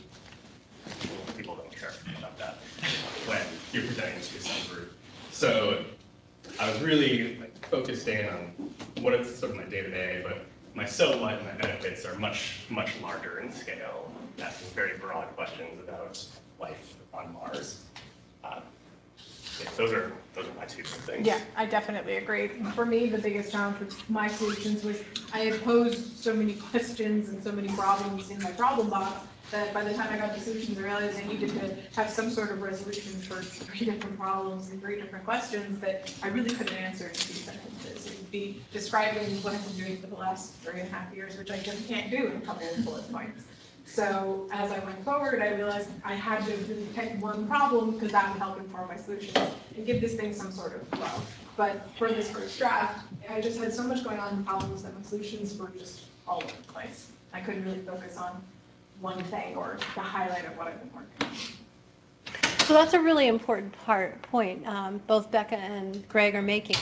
people don't care about that when you're presenting to some group. So I was really focused in on what is sort of my day-to-day, but my so what and my benefits are much, much larger in scale, asking very broad questions about life on Mars. Yeah, those are my two things. Yeah, I definitely agree. For me, the biggest challenge with my solutions was I had posed so many questions and so many problems in my problem box that by the time I got to solutions, I realized I needed to have some sort of resolution for 3 different problems and 3 different questions that I really couldn't answer in 2 sentences. It would be describing what I've been doing for the last 3.5 years, which I just can't do in a couple of bullet points. So as I went forward, I realized I had to really pick one problem because that would help inform my solutions and give this thing some sort of flow. But for this first draft, I just had so much going on in problems that my solutions were just all over the place. I couldn't really focus on one thing or the highlight of what I've been working on. So that's a really important point both Becca and Greg are making.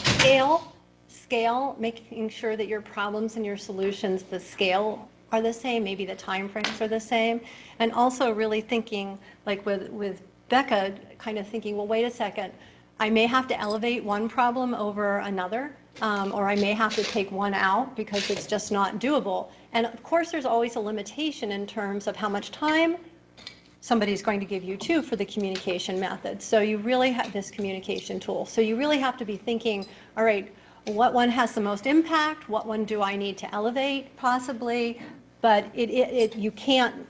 Scale, making sure that your problems and your solutions, the scale are the same, maybe the time frames are the same, and also really thinking, like with Becca, kind of thinking, well, wait a second, I may have to elevate one problem over another, or I may have to take one out because it's just not doable. And of course, there's always a limitation in terms of how much time somebody's going to give you too for the communication method. So you really have this communication tool. So you really have to be thinking, all right, what one has the most impact? What one do I need to elevate possibly? But you can't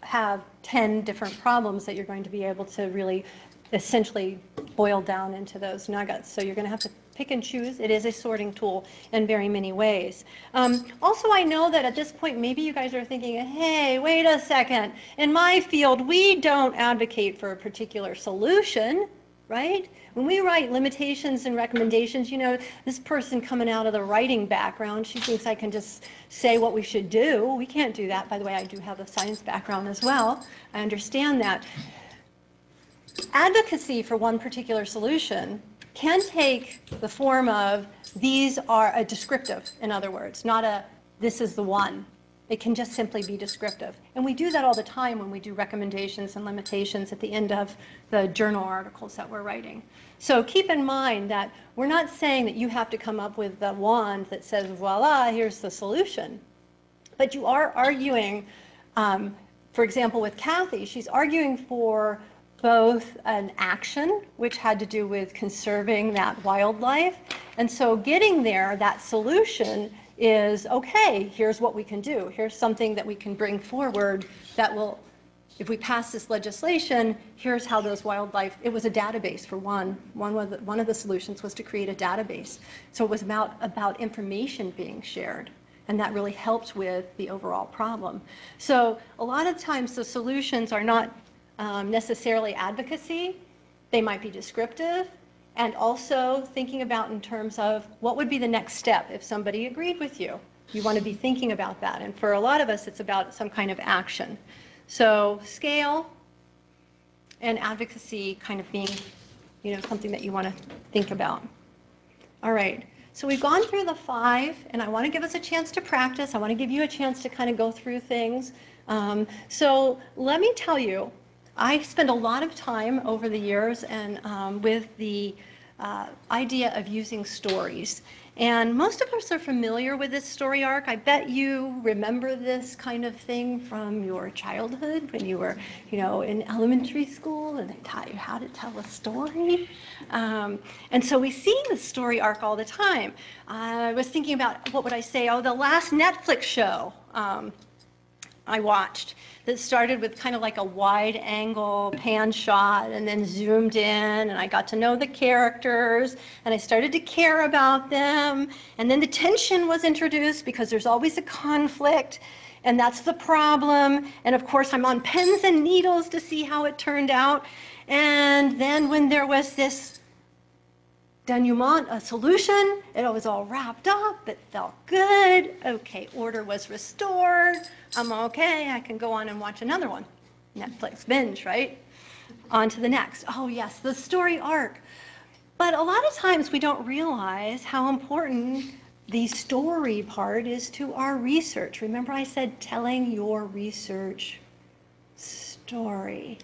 have 10 different problems that you're going to be able to really essentially boil down into those nuggets. So you're going to have to pick and choose. It is a sorting tool in very many ways. Also, I know that at this point, maybe you guys are thinking, hey, wait a second. In my field, we don't advocate for a particular solution, right? When we write limitations and recommendations, you know, this person coming out of the writing background, she thinks I can just say what we should do. We can't do that. By the way, I do have a science background as well. I understand that. Advocacy for one particular solution can take the form of these are a descriptive, in other words, not a this is the one. It can just simply be descriptive. And we do that all the time when we do recommendations and limitations at the end of the journal articles that we're writing. So keep in mind that we're not saying that you have to come up with the wand that says, voila, here's the solution. But you are arguing, for example, with Kathy, she's arguing for both an action, which had to do with conserving that wildlife. And so getting there, that solution is, okay, here's what we can do. Here's something that we can bring forward that will, if we pass this legislation, here's how those wildlife, it was a database for one. One of the solutions was to create a database. So it was about information being shared. And that really helped with the overall problem. So a lot of times the solutions are not necessarily advocacy. They might be descriptive. And also thinking about in terms of what would be the next step if somebody agreed with you. You want to be thinking about that. And for a lot of us, it's about some kind of action. So scale and advocacy kind of being, you know, something that you want to think about. All right. So we've gone through the 5, and I want to give us a chance to practice. I want to give you a chance to kind of go through things. So let me tell you, I spend a lot of time over the years and with the idea of using stories. And most of us are familiar with this story arc. I bet you remember this kind of thing from your childhood when you were, you know, in elementary school and they taught you how to tell a story. And so we see the story arc all the time. I was thinking about, what would I say? Oh, the last Netflix show I watched that started with kind of like a wide angle pan shot and then zoomed in, and I got to know the characters and I started to care about them, and then the tension was introduced because there's always a conflict, and that's the problem, and of course I'm on pins and needles to see how it turned out. And then when there was this denouement, a solution, it was all wrapped up, it felt good, okay, order was restored, I'm okay, I can go on and watch another one. Netflix binge, right? On to the next. Oh yes, the story arc. But a lot of times we don't realize how important the story part is to our research. Remember I said telling your research story.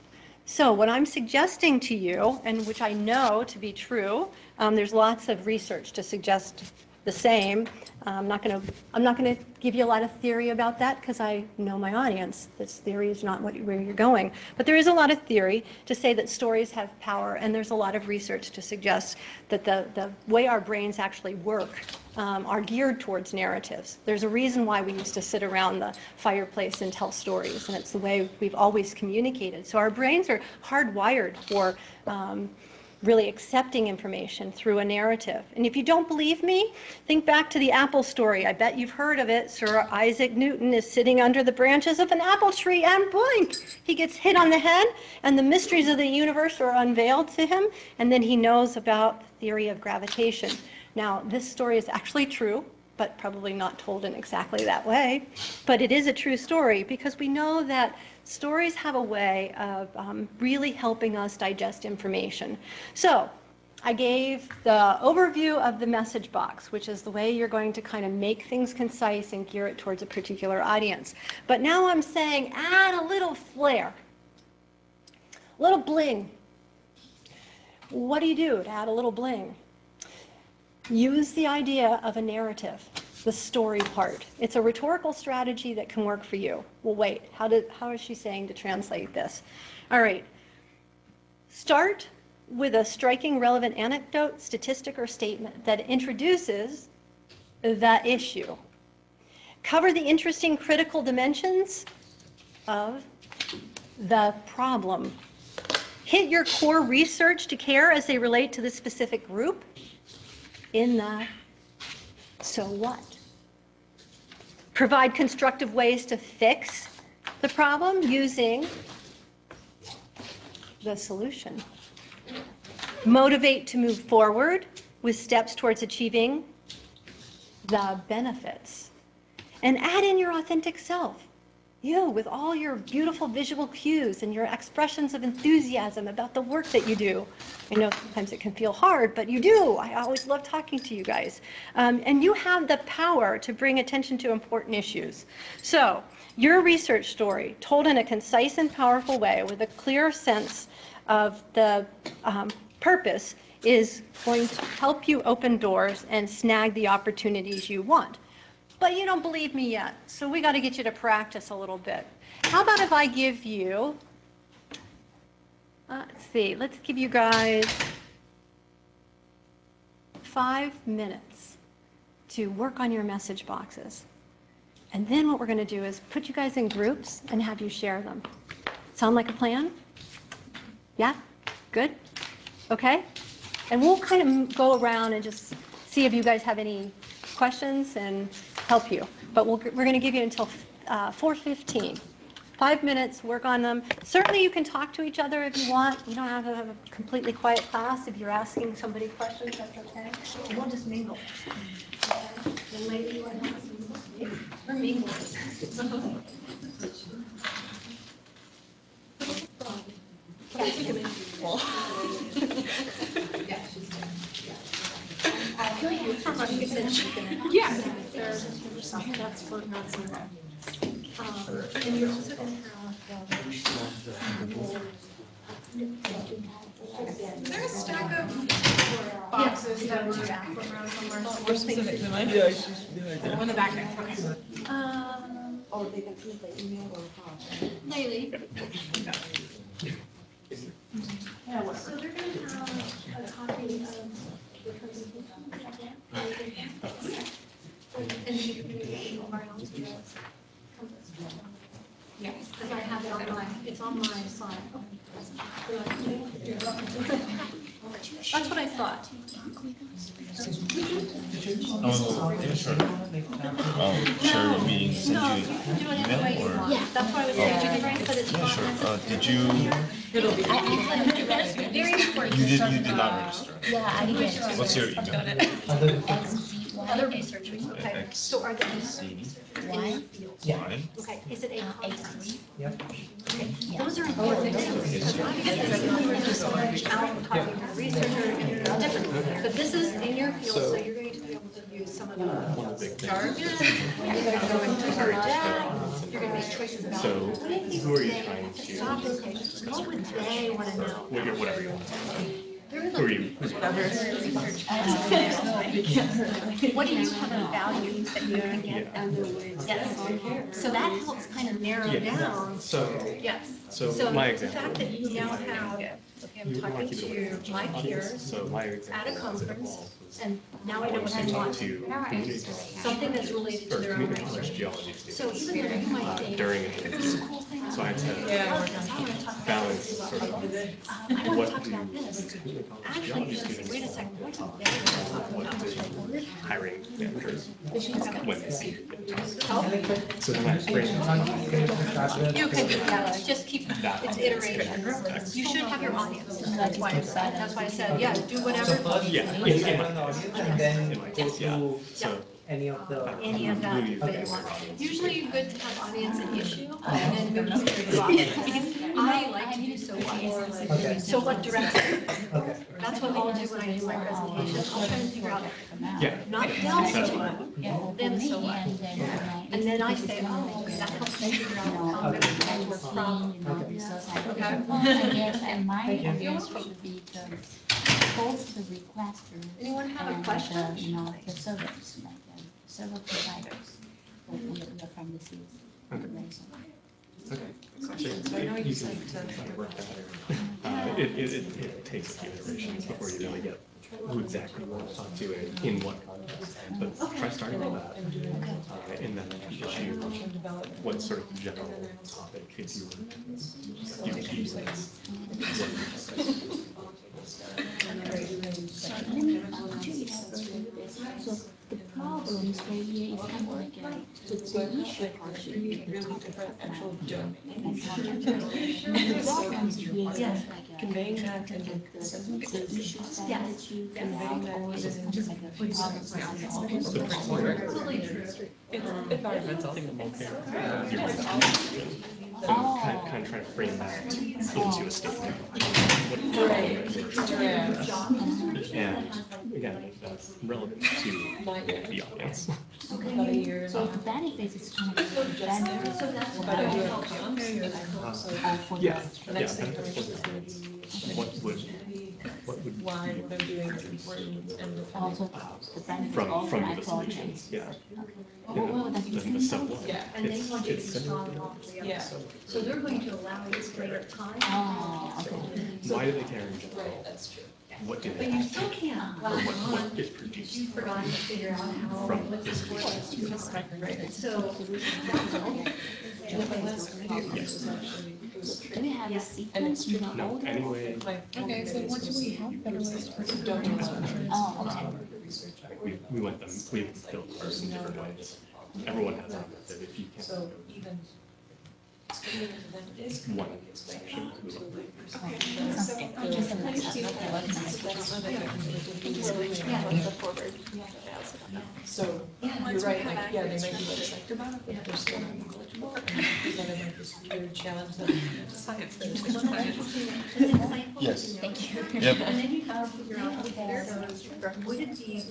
So what I'm suggesting to you, and which I know to be true, there's lots of research to suggest the same. I'm not going to give you a lot of theory about that because I know my audience. This theory is not where you're going. But there is a lot of theory to say that stories have power, and there's a lot of research to suggest that the way our brains actually work are geared towards narratives. There's a reason why we used to sit around the fireplace and tell stories, and it's the way we've always communicated. So our brains are hardwired for really accepting information through a narrative. And if you don't believe me, think back to the apple story. I bet you've heard of it. Sir Isaac Newton is sitting under the branches of an apple tree and boink, he gets hit on the head and the mysteries of the universe are unveiled to him, and then he knows about the theory of gravitation. Now, this story is actually true, but probably not told in exactly that way. But it is a true story because we know that stories have a way of really helping us digest information. So I gave the overview of the message box, which is the way you're going to kind of make things concise and gear it towards a particular audience. But now I'm saying add a little flair, a little bling. What do you do to add a little bling? Use the idea of a narrative, the story part. It's a rhetorical strategy that can work for you. Well, wait, how is she saying to translate this? All right. Start with a striking, relevant anecdote, statistic, or statement that introduces the issue. Cover the interesting critical dimensions of the problem. Hit your core research to care as they relate to the specific group. in the so what. Provide constructive ways to fix the problem using the solution. Motivate to move forward with steps towards achieving the benefits. And add in your authentic self. You, with all your beautiful visual cues and your expressions of enthusiasm about the work that you do. I know sometimes it can feel hard, but you do. I always love talking to you guys. And you have the power to bring attention to important issues. So, your research story, told in a concise and powerful way with a clear sense of the purpose, is going to help you open doors and snag the opportunities you want. But you don't believe me yet, so we got to get you to practice a little bit. How about if I give you, let's see, let's give you guys 5 minutes to work on your message boxes. And then what we're going to do is put you guys in groups and have you share them. Sound like a plan? Yeah? Good? Okay? And we'll kind of go around and just see if you guys have any questions and help you. But we're going to give you until 4:15. 5 minutes, work on them. Certainly you can talk to each other if you want. You don't have to have a completely quiet class. If you're asking somebody questions, that's okay. And we'll just mingle. Okay? The lady who has we're mingling. Yeah. That's for not so bad. And you're also going to Is there a stack of boxes that were around somewhere? More specific than mine? Yeah, on the back there. Okay. Or they can simply email or call. Laylee. So they're going to have a copy of the presentation. And you can do Yes, because I have it on my, it's on my slide. That's what I thought. Oh, yeah, sure. Oh, share your meeting, send you Do it email the way you or? want. That's what I was saying. You can put it Yeah, sure. Did you, Very important. you did not register? Yeah, I did. What's your email? other researchers, okay? So are there Why? Why? Okay, is it a conference? Yep. Those are important things. Because we're just out talking to a researcher and you're different. But this is in your field, so you're going to be able to use some of the jargon. You're going to go into your depth. You're going to make choices about. So, who are you trying to? What would they want to know? Whatever you want. They're Who are the you? research. What do you have of values that you can get? Yes. So that helps kind of narrow down. So, Yes. so So my the example. fact that you now have, okay, I'm You want talking to keep it to my peers So my example. at a conference, and now I know what I to talk want. to community Something that's related to or their own community college research. geology So students even though you might think, during an interview. So I had to Yeah. I want to talk about balance this. sort of I want to what talk do about this. community college Actually, geology wait a students second, what's a better way to talk what about do it? hiring managers when they see it. Help? So then I explained You can do that, just keep, it's iteration. You should have your audience. That's why I said, yeah, do whatever. yeah, in my case, yeah. So Any of the. Any of that that you want. Usually good to have audience and issue, and then move to the audience. Because I like to do so what. Okay. So what direction? Okay. That's what I'll do when I do my presentation. I'll try to figure out, Yeah. not them so what, them so what. And then I say, oh, that helps me figure out how I'm going to solve this problem. Okay? And my ideas would be both the requester Anyone have a and question? the servers, like server providers, from the seas. okay. So you can work that out. It takes a few iterations before you really get who exactly you want to talk to and in what context. But try starting with that. And then issue what sort of general topic is your use Could you elaborate So it's an issue or should be really different actual domain. Yes. Conveying that in the sentence, conveying that within just Absolutely true. it's environmental. Kind of trying to frame that into a statement. And again, that's relevant to the audience. About a year. So the benefits is kind of benefits. But I do have a challenge. Yeah, The next thing benefits is for the what would why what I'm doing is important and Also, the benefits from also the I thought. solutions, yeah. What would that The be? sub yeah. And they want you to respond all three Yeah. of them. So they're going to allow you greater time. Oh, okay. Why do they care in general? Right, that's true. What do But they you have? still can't Or latch what on gets if produced you've forgotten to figure out how, from what's this important. Right. So that's all. Yeah, my last video was actually, it was Do we have a and it's sequence in the No, order? anyway, my. Okay, so what do we have better ways to Don't use one. Oh, okay. we went them, we built ours in different ways. Everyone has a method if you can't. So even explaining to them is One section. Just a So you're right, like, yeah, they might be psyched about it, but they're still not knowledgeable. And then it might be this weird challenge that science is. Yes. Thank you. Yep. And then you have to figure out, okay, so would it be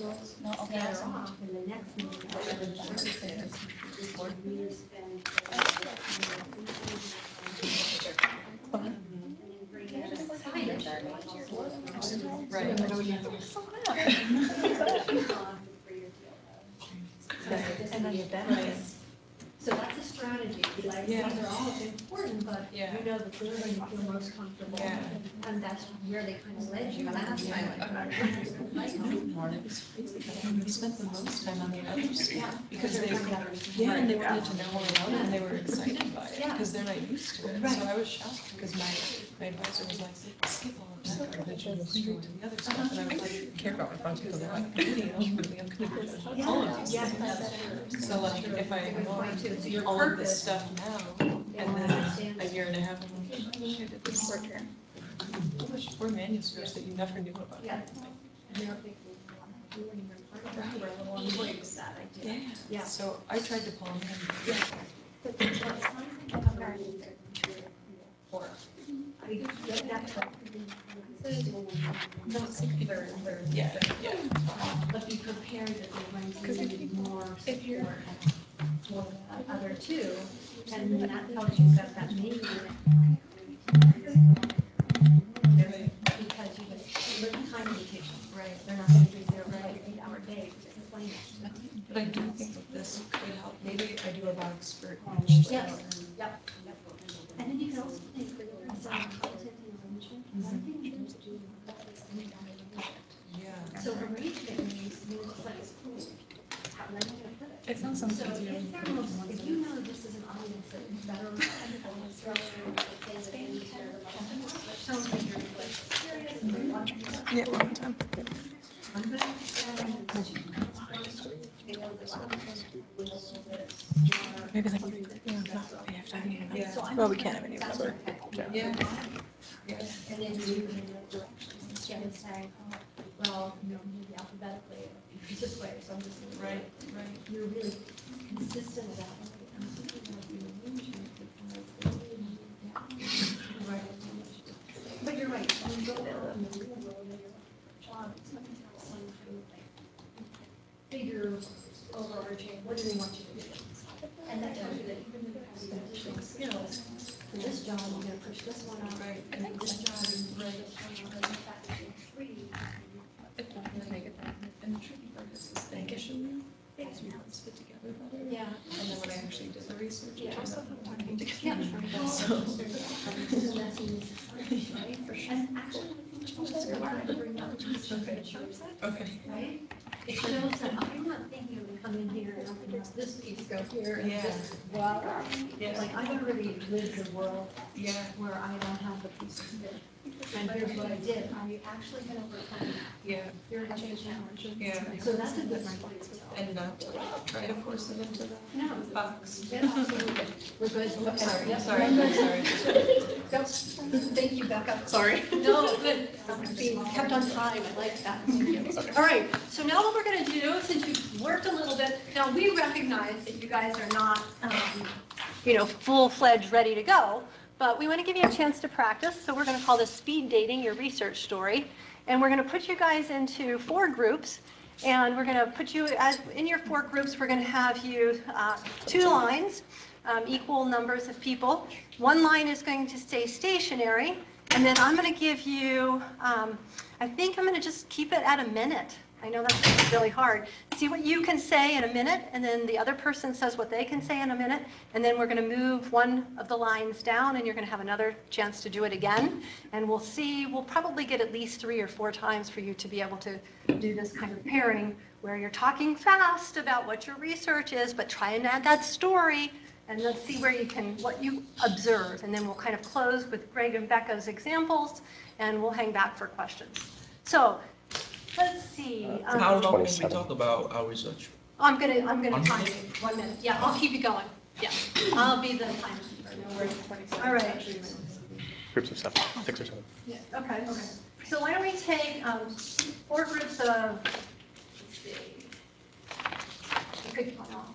better off in the next meeting? Right. And then the benefits. So that's a strategy, like, Yeah. they're all important, but you Yeah. know that they're going to feel most comfortable. Yeah. And that's where they kind of led you last time. We spent the most time on the others because they, Yeah. and they wanted to know more about it and they were excited by it Yeah. because they're not used to it. Right. So I was shocked because my advisor was like, skip all of that garbage and go straight to the other stuff. And I was like, I care about my front people. They're like, really, I'm gonna do all of these Yes, things. that's So like, if I ignore So your all of this purpose. stuff now, and then a year and a half, I'm like, oh, shit, it was four manuscripts that you never knew about. Yeah. And they're thinking, you weren't even part of that, we're the one who brings that idea. Yeah. So I tried to pull them in. But it's not something you have already for. I mean, that's Yeah, yeah. But be prepared that they're going to need more support for the other two, and then that tells you that maybe. Because you can, live time limitation, right? They're not gonna be there for like 8-hour day to explain it. But I do think that this could help. Maybe I do a bog skirt. Yes, yep. And then you can also think that there's content and arrangement. One thing you can do is Yeah. so arrangement means like it's cool. How am I gonna put it? It sounds so So easier. if you know this is an audience that is better sounds like you're like serious and they want to do that. Yeah, one time. I'm gonna Maybe like, yeah, we have time. Yeah. Well, we can't have any other. Yeah. And then you can say, well, maybe alphabetically, this way, so I'm just. Right, right. You're really consistent about it. But you're right, when you go there, job, it's going to have some kind of like bigger overarching, what do they want you to do? And that tells you that even if you have some additional skills, for this job, you're gonna push this one out, right? And this job is right, this one, and in fact, three. And the tricky part is the initially, as we let's fit together better. Yeah. And then when I actually did the research, it Yeah. turned out that we Yeah. didn't. So. So that means right? And actually, I think it's also hard to bring up Okay. right? It shows that I'm not thinking of coming here and I'm gonna have this piece go here and Yeah. this, well, Yeah. like I've already lived the world Yeah. where I don't have the pieces there. And here's what I did, I actually went over time, Yeah. here I changed language. Yeah. So that's a different place to go. And not try to force it into the No, box. yeah, absolutely. We're good. I'm sorry, Yep, sorry, we're I'm good. sorry. Go. Thank you, Becca. Sorry. No, good. Being kept on time, I like that. Thank you. All right, so now what we're gonna do, since you've worked a little bit, now we recognize that you guys are not, full-fledged, ready to go, but we want to give you a chance to practice, so we're going to call this speed dating your research story, and we're going to put you guys into 4 groups, and we're going to put you, as in your 4 groups, we're going to have you 2 lines, equal numbers of people. 1 line is going to stay stationary, and then I'm going to give you, I think I'm going to just keep it at a minute. I know that's really hard. See what you can say in a minute, and then the other person says what they can say in a minute, and then we're going to move one of the lines down, and you're going to have another chance to do it again. And we'll see, we'll probably get at least 3 or 4 times for you to be able to do this kind of pairing, where you're talking fast about what your research is, but try and add that story, and let's see where you can, what you observe. And then we'll kind of close with Greg and Becca's examples, and we'll hang back for questions. So, let's see. How long can we talk about our research? I'm gonna time you, 1 minute. Yeah, I'll keep you going. Yeah, I'll be the timer. All right. Groups of 7, 6 or 7. Yeah, okay. So why don't we take 4 groups of, let's see. You could count off.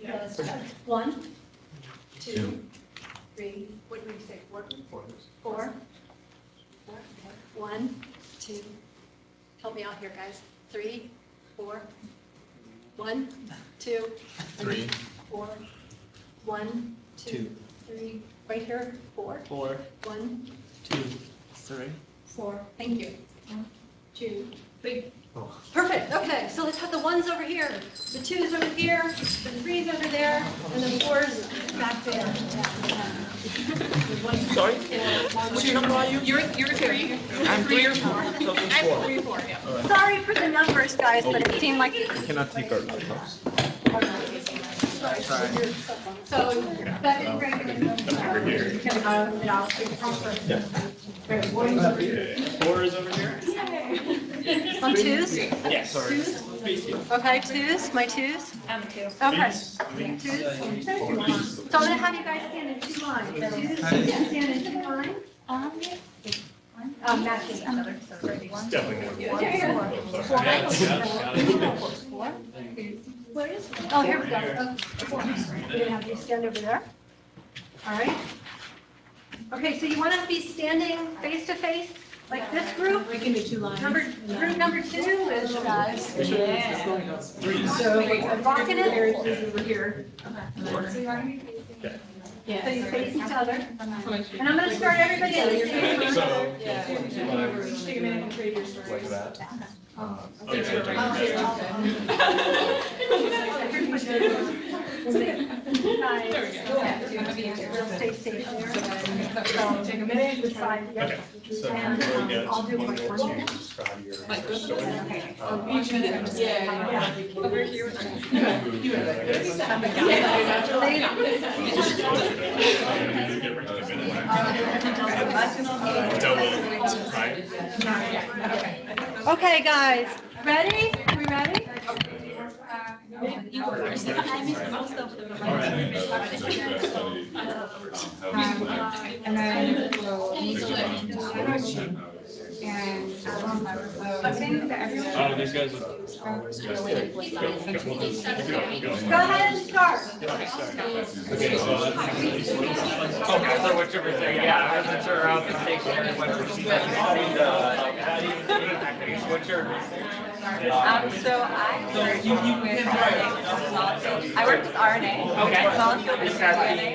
Yes, 1, 2, 3, what did we say, 4? 4. 1, 2, help me out here, guys. 3, 4. 1, 2, 3, 4. 1, 2, 3. Right here, 4. 4, 1, 2, 3. 4. Thank you. 1, 2, 3. Oh. Perfect. Okay, so let's have the 1s over here, the 2s over here, the 3s over there, and the 4s back there. Sorry? Which number are you? You're 3. I'm 3 or 4. So I'm 3 or 4, yeah. Sorry for the numbers, guys, but it seemed like. We cannot take our laptops. So, Becca and Greg Over here. Yeah. 4 is over here? On 2s? Yeah, sorry. 2s? Okay, 2s, my 2s? I'm 2. Okay. 2s? So I'm gonna have you guys stand in 2 lines. 2s, stand in 2 lines. Matching each other. Definitely more. Where is it? Oh, here we go. We're gonna have you stand over there. All right. Okay, so you want to be standing face to face, like this group. We can do 2 lines. Group number 2 is guys. Yeah. So rocking it over here. Yeah. So you face each other. And I'm going to start everybody at the same time. So, Take a minute and trade your stories. like that. Stay safe there. So take a minute, decide. Okay. So And we'll get I'll do one my more one. to describe your story. Each minute. Yeah. Over here with Okay, guys, ready? We ready? And then we'll and I think that everyone. Oh, these guys are. Go ahead and start. Okay, so okay, so whichever thing, yeah, I wasn't sure how the stationary went. What's your? So I work with RNA. Okay. Molecule based RNA.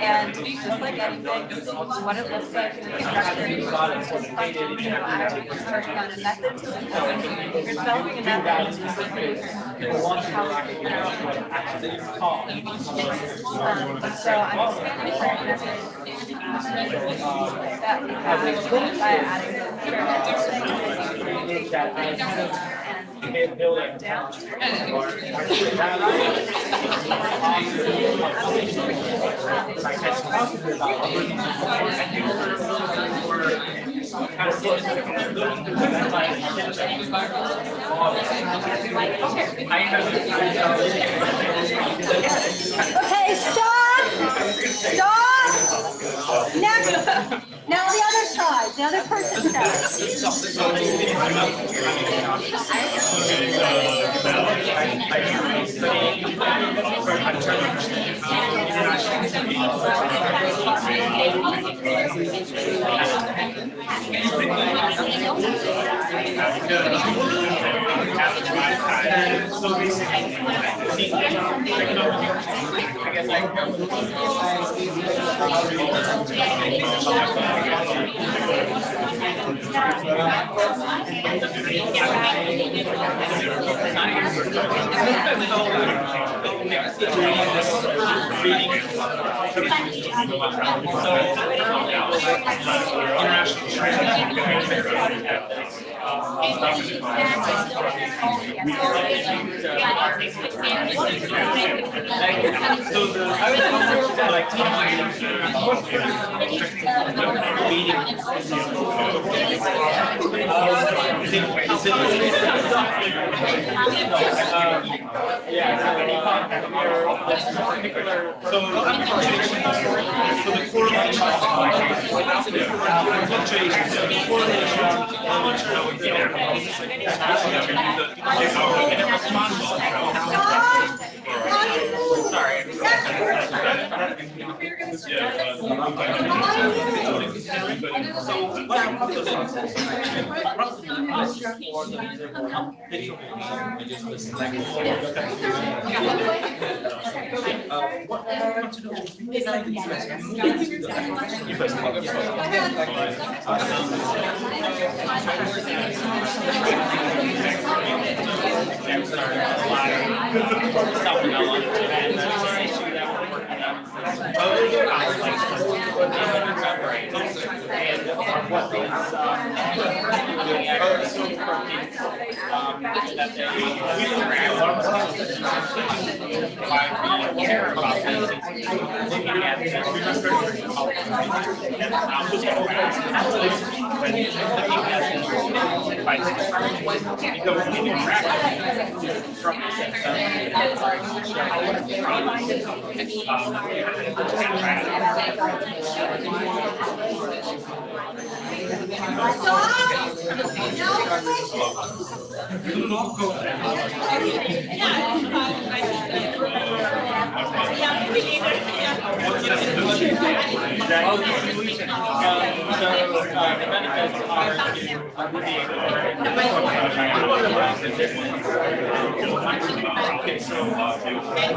And just like anything, what it looks like in the structure, I was working on a method to it. You're developing a method to reproduce how so I'm expanding the method that we have by adding Okay, stop! Stop! Next. Now the other side, the other person's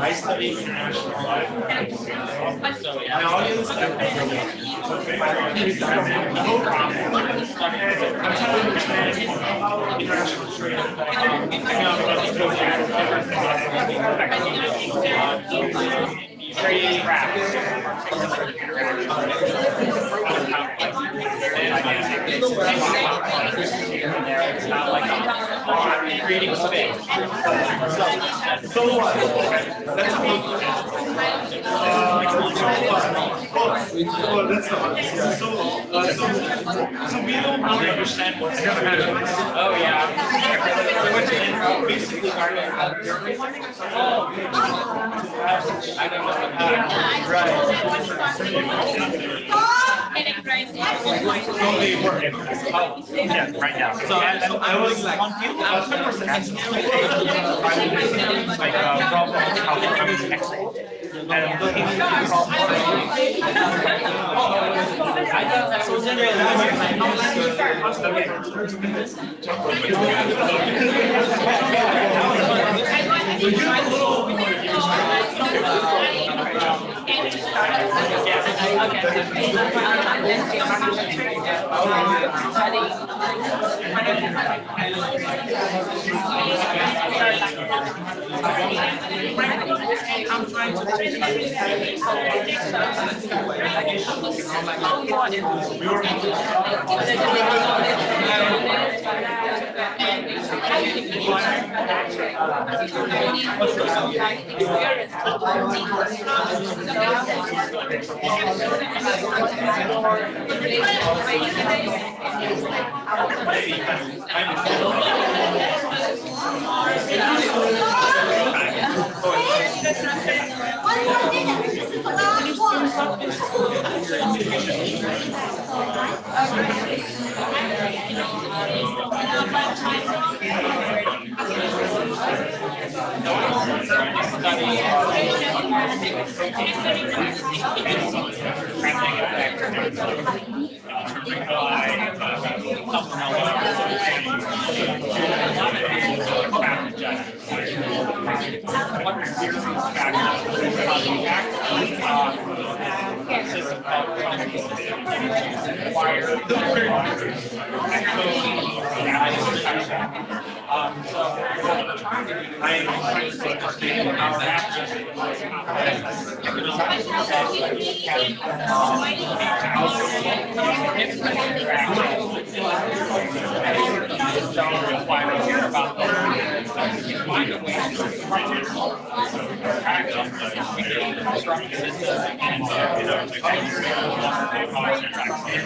I study international life. And all of this stuff I'm trying to understand international trade. Trading practice. It's not like I'm creating space. So what? That's me. So we don't really understand what's happening. Oh yeah. Basically, I don't know. Right. Yeah, right now. So I was like, on field, I was 10%. Like, problem, how to And I'm looking to I'm trying to One more minute, this is the last one.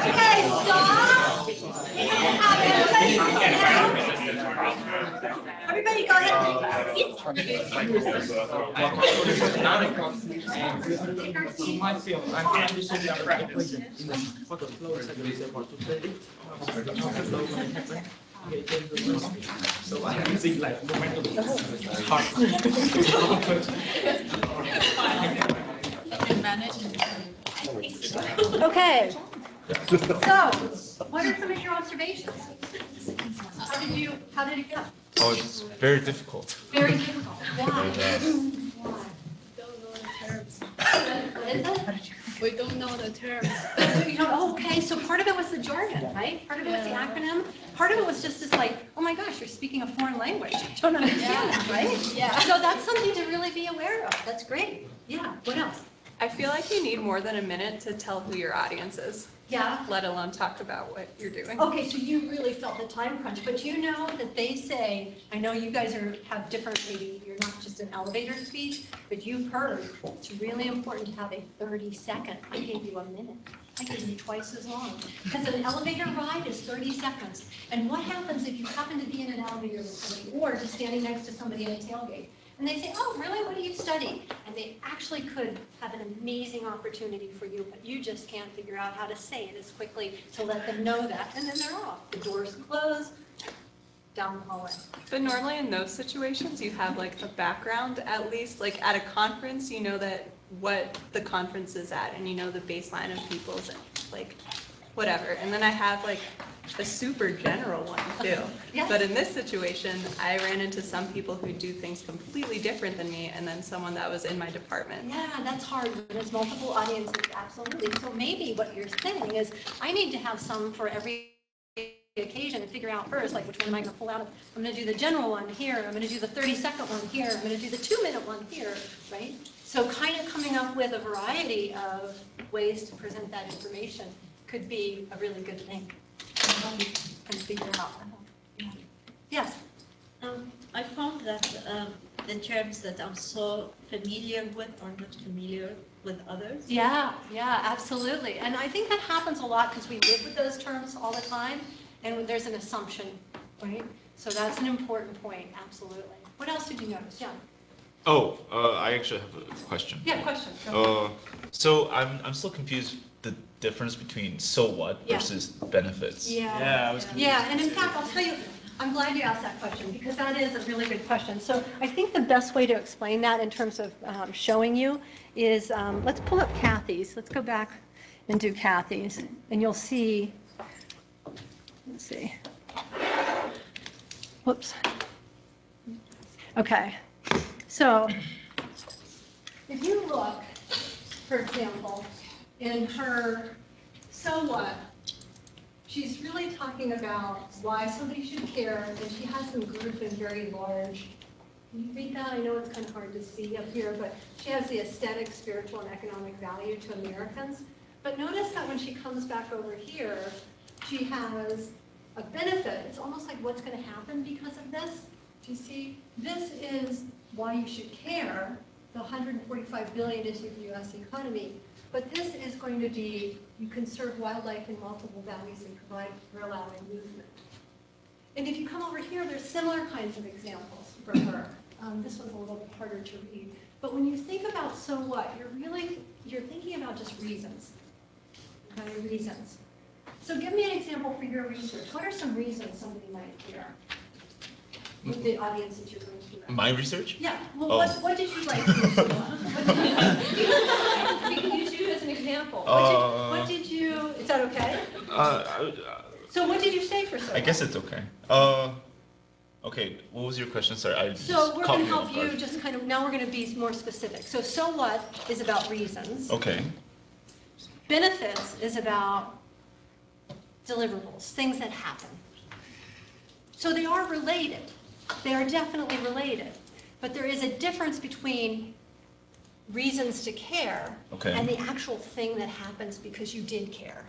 Okay, stop. Everybody go ahead. So I'm using like Okay. So, what are some of your observations? How did it go? Oh, it's very difficult. Very difficult. Why? What is it? We don't know the terms. You know, oh, okay, so part of it was the jargon, right? Part of it was the acronym. Part of it was just this like, oh my gosh, you're speaking a foreign language. I don't understand that, right? Yeah. So that's something to really be aware of. That's great. Yeah, what else? I feel like you need more than a minute to tell who your audience is, Yeah. let alone talk about what you're doing. Okay, so you really felt the time crunch, but you know that they say, I know you guys have different, maybe you're not just an elevator speech, but you've heard it's really important to have a 30-second. I gave you a minute. I gave you twice as long. Because an elevator ride is 30 seconds. And what happens if you happen to be in an elevator with somebody or just standing next to somebody in a tailgate? And they say, oh, really, what do you study? And they actually could have an amazing opportunity for you, but you just can't figure out how to say it as quickly to let them know that. And then they're off. The doors close, down the hallway. But normally in those situations, you have like a background, at least like at a conference, you know that what the conference is at and you know the baseline of people's like whatever. And then I have like a super general one too. Yes. But in this situation, I ran into some people who do things completely different than me and then someone that was in my department. Yeah, that's hard when there's multiple audiences, absolutely. So maybe what you're saying is, I need to have some for every occasion and figure out first, like which one am I going to pull out? I'm going to do the general one here, I'm going to do the 30-second one here, I'm going to do the 2-minute one here, right? So kind of coming up with a variety of ways to present that information could be a really good thing. And figure out. Yes? I found that the terms that I'm so familiar with are not familiar with others. Yeah, absolutely. And I think that happens a lot because we live with those terms all the time, and there's an assumption, right? So that's an important point, absolutely. What else did you notice? Yeah. Oh, I actually have a question. Yeah, question. So I'm still confused the difference between so what Yeah. versus benefits. Yeah, and in fact, I'll tell you, I'm glad you asked that question because that is a really good question. So I think the best way to explain that in terms of showing you is, let's pull up Kathy's. Let's go back and do Kathy's, and you'll see, let's see. Whoops. Okay. So if you look, for example, in her So What, she's really talking about why somebody should care, and she has them grouped in very large. Can you read that? I know it's kind of hard to see up here, but she has the aesthetic, spiritual, and economic value to Americans. But notice that when she comes back over here, she has a benefit. It's almost like what's going to happen because of this. Do you see? This is why you should care. The $145 billion into the U.S. economy. But this is going to be, you conserve wildlife in multiple values and provide for allowing movement. And if you come over here, there's similar kinds of examples for her. This one's a little bit harder to read. But when you think about So What, you're thinking about just reasons. Okay, reasons. So give me an example for your research. What are some reasons somebody might care with the audience that you're going to do? My research? Yeah. Well, what did you like to use? We can use you as an example. What did you? Is that okay? So what did you say for So What? I guess it's okay. Okay, what was your question? Sorry, So we're going to help you just kind of, now we're going to be more specific. So What is about reasons. Okay. Benefits is about deliverables, things that happen. So they are related. They are definitely related. But there is a difference between reasons to care and the actual thing that happens because you did care.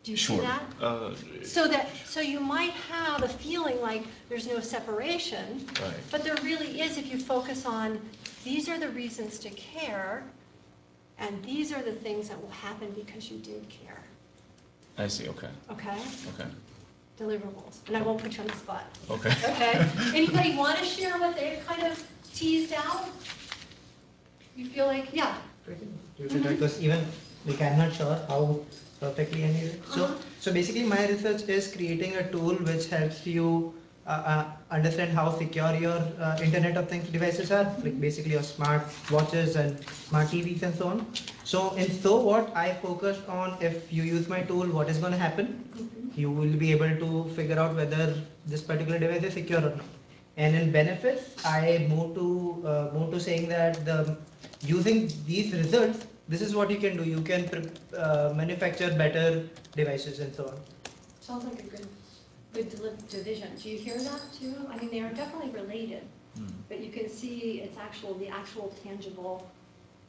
Do you see that? So you might have a feeling like there's no separation, but there really is if you focus on these are the reasons to care, and these are the things that will happen because you did care. I see, okay. Okay? Okay. Deliverables. And I won't put you on the spot. Okay. Okay? Anybody want to share what they've kind of teased out? You feel like, yeah. Because even like I'm not sure how perfectly I need it. So basically my research is creating a tool which helps you understand how secure your Internet of Things devices are, like basically your smart watches and smart TVs and so on. So in So What, I focused on if you use my tool, what is going to happen. You will be able to figure out whether this particular device is secure or not. And in benefits, I moved to saying that using these results, this is what you can do. You can manufacture better devices and so on. Sounds like a good division. Do you hear that too? I mean, they are definitely related, but you can see it's the actual tangible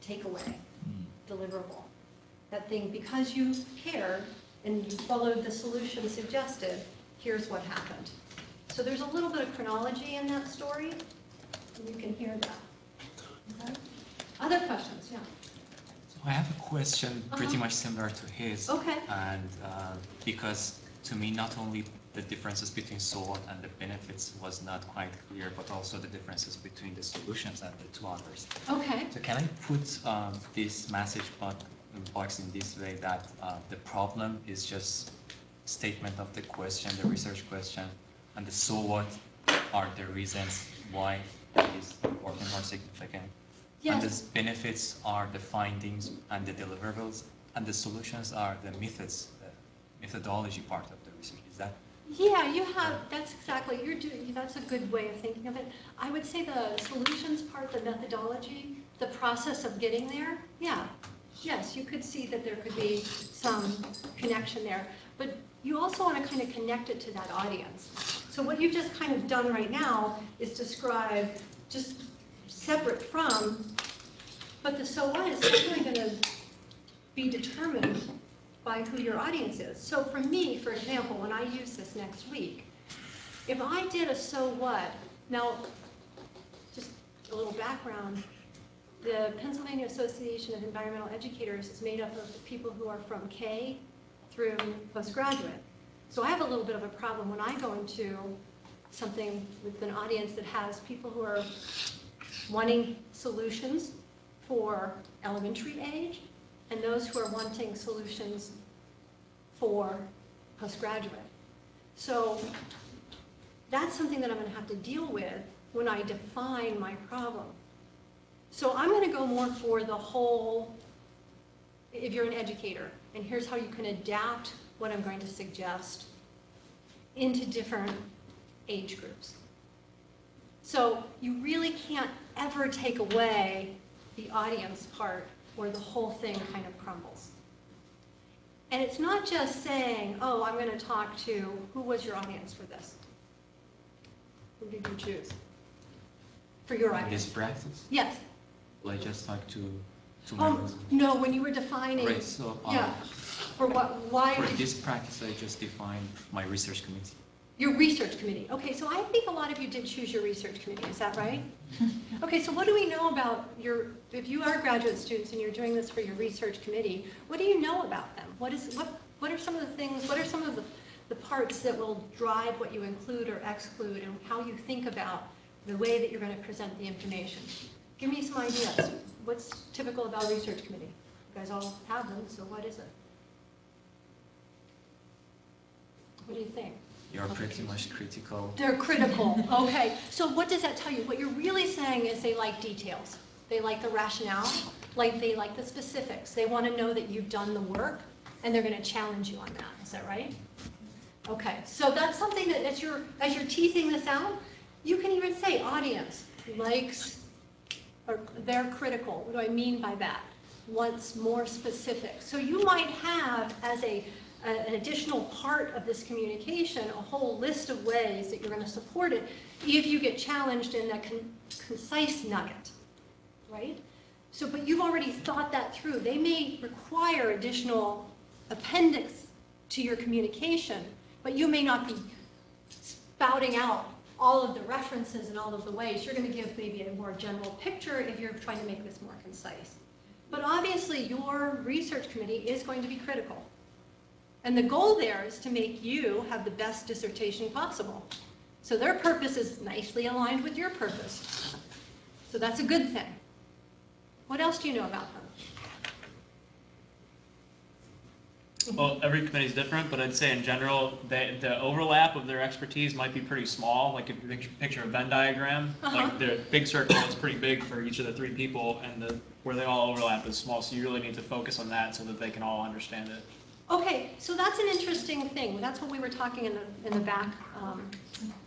takeaway, deliverable. That thing, because you cared and you followed the solution suggested, here's what happened. So there's a little bit of chronology in that story, and you can hear that. Okay? Other questions? Yeah. So I have a question pretty much similar to his. Okay. And because to me, not only the differences between So What and the benefits was not quite clear, but also the differences between the solutions and the two others. Okay. So can I put this message box in this way that the problem is just statement of the question, the research question, and the So What are the reasons why it is important or significant? Yes. And the benefits are the findings and the deliverables, and the solutions are the methods, the methodology part of the research. Is that? Yeah, you have, that's exactly, that's a good way of thinking of it. I would say the solutions part, the methodology, the process of getting there, yeah. Yes, you could see that there could be some connection there. But you also want to kind of connect it to that audience. So what you've just kind of done right now is describe just separate from, but the So What is definitely going to be determined by who your audience is. So for me, for example, when I use this next week, if I did a So What, now just a little background, the Pennsylvania Association of Environmental Educators is made up of people who are from K through postgraduate. So I have a little bit of a problem when I go into something with an audience that has people who are wanting solutions for elementary age and those who are wanting solutions for postgraduate. So That's something that I'm going to have to deal with when I define my problem. So I'm going to go more for the whole, if you're an educator, and here's how you can adapt what I'm going to suggest into different age groups. So you really can't ever take away the audience part or the whole thing kind of crumbles. And it's not just saying, oh, I'm going to talk to, who was your audience for this? Who did you choose for your In audience? this practice, Yes. I just talk to my No, when you were defining, Right, so yeah, for what, why, for this practice, I just defined my research committee. your research committee. Okay, so I think a lot of you did choose your research committee, is that right? Okay, so what do we know about your, if you are graduate students and you're doing this for your research committee, what do you know about them? What are some of the things, what are some of the parts that will drive what you include or exclude and how you think about the way that you're going to present the information? Give me some ideas. What's typical about a research committee? You guys all have them, so what is it? What do you think? You're pretty much critical. They're critical. Okay, so what does that tell you? What you're really saying is they like details. They like the rationale, they like the specifics. They want to know that you've done the work, and they're going to challenge you on that. Is that right? Okay, so that's something that as you're teasing this out, you can even say audience likes, or they're critical. What do I mean by that? What's more specific? So you might have as an additional part of this communication a whole list of ways that you're going to support it if you get challenged in that concise nugget, right? So, but you've already thought that through. They may require additional appendix to your communication, but you may not be spouting out all of the references and all of the ways. You're going to give maybe a more general picture if you're trying to make this more concise. But obviously your research committee is going to be critical. And the goal there is to make you have the best dissertation possible. So their purpose is nicely aligned with your purpose. So that's a good thing. What else do you know about them? Well, every committee is different, but I'd say in general, the overlap of their expertise might be pretty small. Like if you picture a Venn diagram, like the big circle is pretty big for each of the three people, and where they all overlap is small. So you really need to focus on that so that they can all understand it. Okay, so that's an interesting thing. That's what we were talking in the back,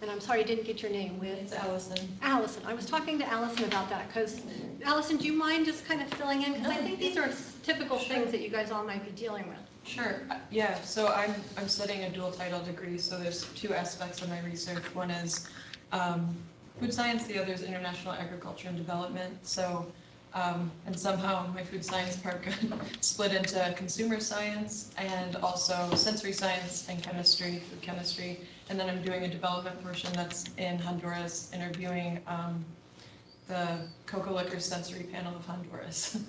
and I'm sorry I didn't get your name. It's Allison. Allison. I was talking to Allison about that because, Allison, do you mind just kind of filling in? Because I think these are typical things that you guys all might be dealing with. Sure. Yeah. So I'm studying a dual title degree. So there's two aspects of my research. One is food science. The other is international agriculture and development. So and somehow my food science part got split into consumer science and also sensory science and chemistry, food chemistry. And then I'm doing a development portion that's in Honduras, interviewing the cocoa liquor sensory panel of Honduras.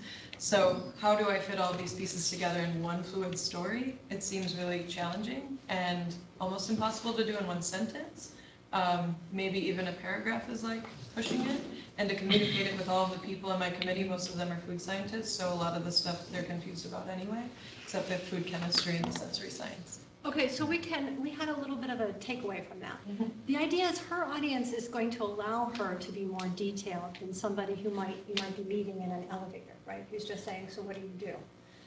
So how do I fit all these pieces together in one fluid story? It seems really challenging and almost impossible to do in one sentence. Maybe even a paragraph is like pushing it. And to communicate it with all of the people in my committee, most of them are food scientists, so a lot of the stuff they're confused about anyway, except the food chemistry and the sensory science. Okay, so we had a little bit of a takeaway from that. The idea is her audience is going to allow her to be more detailed than somebody who you might be meeting in an elevator, right? Who's just saying, so what do you do?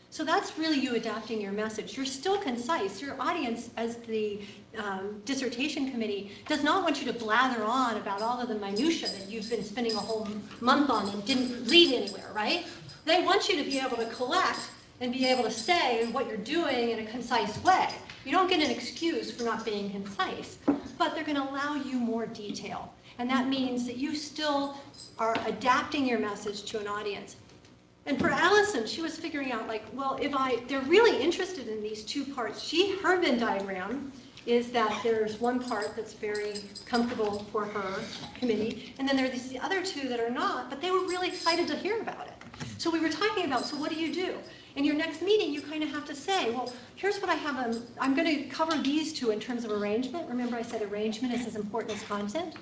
So that's really you adapting your message. You're still concise. Your audience, as the dissertation committee, does not want you to blather on about all of the minutia that you've been spending a whole month on and didn't lead anywhere, right? They want you to be able to collect and be able to say what you're doing in a concise way. You don't get an excuse for not being concise, but they're going to allow you more detail. And that means that you still are adapting your message to an audience. And for Allison, she was figuring out like, well, they're really interested in these two parts. Her Venn diagram is that there's one part that's very comfortable for her committee, and then there's the other two that are not, but they were really excited to hear about it. So we were talking about, so what do you do? In your next meeting, you kind of have to say, well, here's what I have. I'm going to cover these two in terms of arrangement. Remember I said arrangement is as important as content.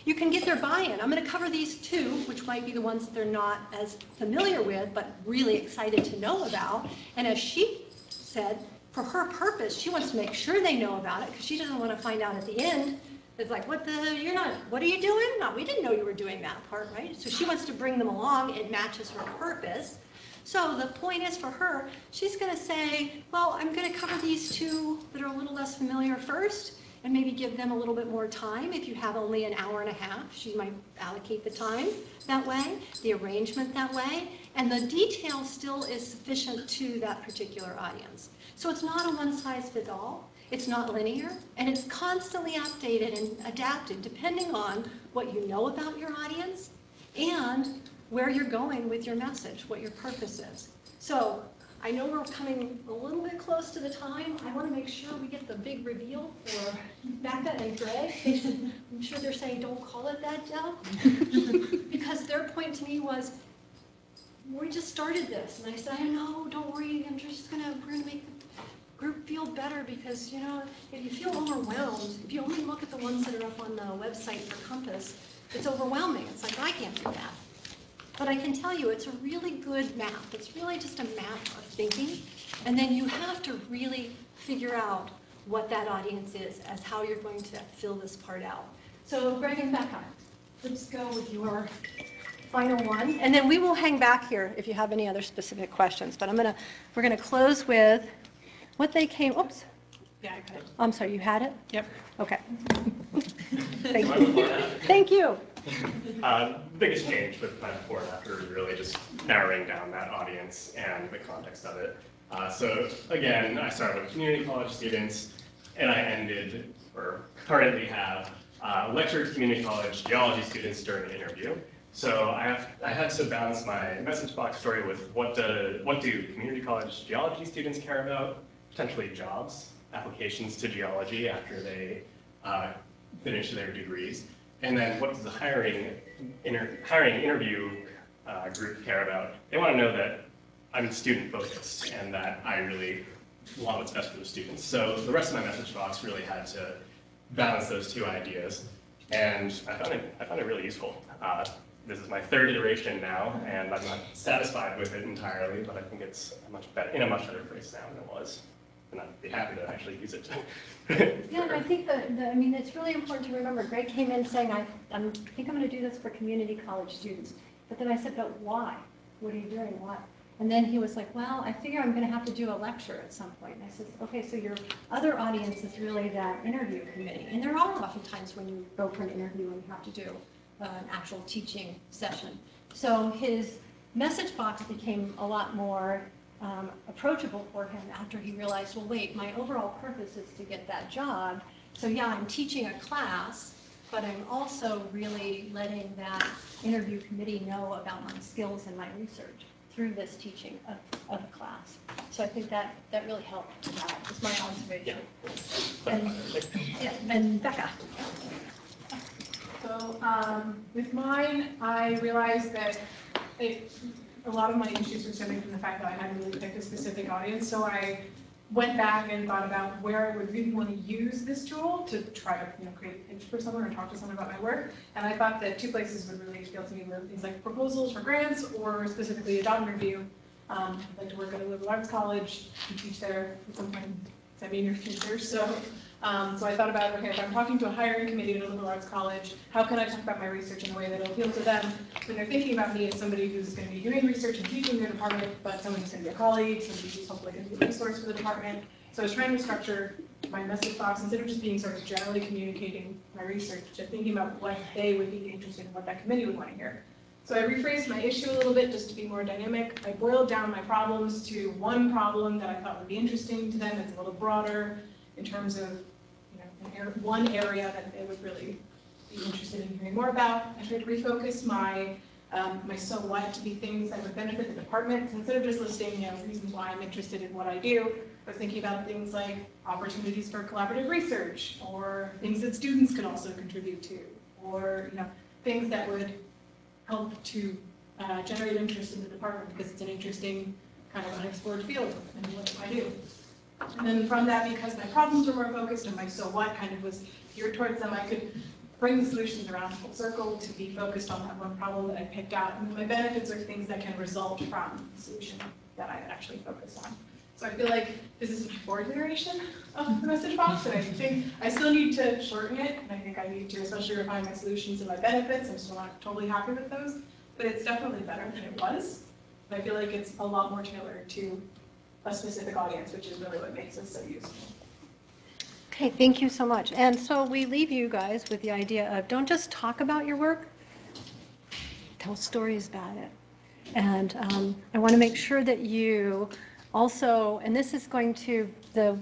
You can get their buy-in. I'm going to cover these two, which might be the ones that they're not as familiar with, but really excited to know about. And as she said, for her purpose, she wants to make sure they know about it because she doesn't want to find out at the end It's like, what are you doing? No, we didn't know you were doing that part, right? So she wants to bring them along. It matches her purpose. So the point is for her, she's going to say, well, I'm going to cover these two that are a little less familiar first, and maybe give them a little bit more time. If you have only an hour and a half, she might allocate the time that way, the arrangement that way, and the detail still is sufficient to that particular audience. So it's not a one-size-fits-all. It's not linear, and it's constantly updated and adapted depending on what you know about your audience and where you're going with your message, what your purpose is. So I know we're coming a little bit close to the time. I want to make sure we get the big reveal for Becca and Greg. I'm sure they're saying, don't call it that, Dell. Because their point to me was, we just started this. And I said, I know, don't worry, we're gonna make the group feel better, because, you know, if you feel overwhelmed, if you only look at the ones that are up on the website for Compass, it's overwhelming. It's like, I can't do that. But I can tell you, it's a really good map. It's really just a map of thinking. And then you have to really figure out what that audience is as how you're going to fill this part out. So Greg and Becca, let's go with your final one. And then we will hang back here if you have any other specific questions. But we're gonna close with what they came, oops. Yeah, I got it. I'm sorry, you had it? Yep. Okay. Thank you. Thank you. The biggest change with my before and after is really just narrowing down that audience and the context of it. So again, I started with community college students, and I ended, or currently have, lecture to community college geology students during an interview. So I had to balance my message box story with what do community college geology students care about, potentially jobs, applications to geology after they finish their degrees, and then what does the hiring interview group care about? They want to know that I'm student focused and that I really want what's best for the students. So the rest of my message box really had to balance those two ideas, and I found it really useful. This is my third iteration now, and I'm not satisfied with it entirely, but I think it's in a much better place now than it was. And I'd be happy to actually use it. Yeah, and I think I mean, it's really important to remember, Greg came in saying, I think I'm going to do this for community college students. But then I said, but why? What are you doing? Why? And then he was like, well, I figure I'm going to have to do a lecture at some point. And I said, okay, so your other audience is really that interview committee. And there are often times when you go for an interview and you have to do an actual teaching session. So his message box became a lot more approachable for him after he realized, well, wait, my overall purpose is to get that job. So yeah, I'm teaching a class, but I'm also really letting that interview committee know about my skills and my research through this teaching of a class. So I think that really helped. That's my observation. Yeah. And Becca. So with mine, I realized that a lot of my issues were stemming from the fact that I hadn't really picked a specific audience. So I went back and thought about where I would really want to use this tool to try to create a pitch for someone or talk to someone about my work. And I thought that two places would really appeal to me were things like proposals for grants or specifically a job interview. I'd like to work at a liberal arts college and teach there at some point. I mean, your future. So I thought about, okay, if I'm talking to a hiring committee at a liberal arts college, how can I talk about my research in a way that will appeal to them when they're thinking about me as somebody who's going to be doing research and teaching their department, but someone who's going to be a colleague, somebody who's hopefully going to be a resource for the department. So I was trying to structure my message box, instead of just being sort of generally communicating my research, just thinking about what they would be interested in, what that committee would want to hear. So I rephrased my issue a little bit just to be more dynamic. I boiled down my problems to one problem that I thought would be interesting to them. It's a little broader in terms of one area that they would really be interested in hearing more about. I tried to refocus my so what to be things that would benefit the department. So instead of just listing reasons why I'm interested in what I do, I was thinking about things like opportunities for collaborative research, or things that students could also contribute to, or things that would help to generate interest in the department because it's an interesting kind of unexplored field and what I do. And then from that, because my problems were more focused and my so what kind of was geared towards them, I could bring the solutions around full circle to be focused on that one problem that I picked out. And my benefits are things that can result from the solution that I actually focused on. So I feel like this is a fourth iteration of the message box, and I think I still need to shorten it, and I think I need to especially refine my solutions and my benefits. I'm still not totally happy with those, but it's definitely better than it was. And I feel like it's a lot more tailored to a specific audience, which is really what makes it so useful. Okay, thank you so much. And so we leave you guys with the idea of don't just talk about your work, tell stories about it. And I want to make sure that you also, and this is going to, the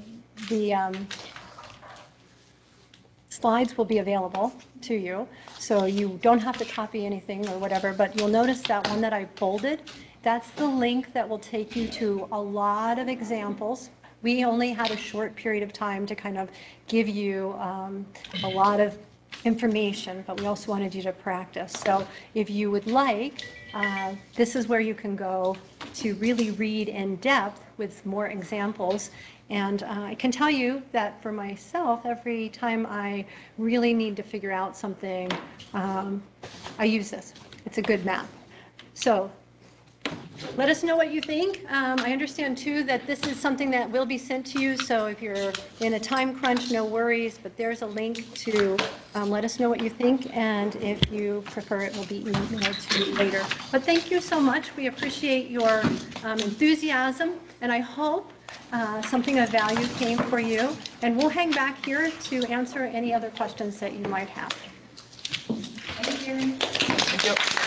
slides will be available to you, so you don't have to copy anything or whatever, but you'll notice that one that I bolded, that's the link that will take you to a lot of examples. We only had a short period of time to kind of give you a lot of information, but we also wanted you to practice. So if you would like, this is where you can go to really read in depth with more examples. And I can tell you that for myself, every time I really need to figure out something, I use this. It's a good map. So let us know what you think. I understand too that this is something that will be sent to you, so if you're in a time crunch, no worries, but there's a link to let us know what you think, and if you prefer, it will be emailed to you later. But thank you so much. We appreciate your enthusiasm, and I hope something of value came for you, and we'll hang back here to answer any other questions that you might have. Thank you. Thank you.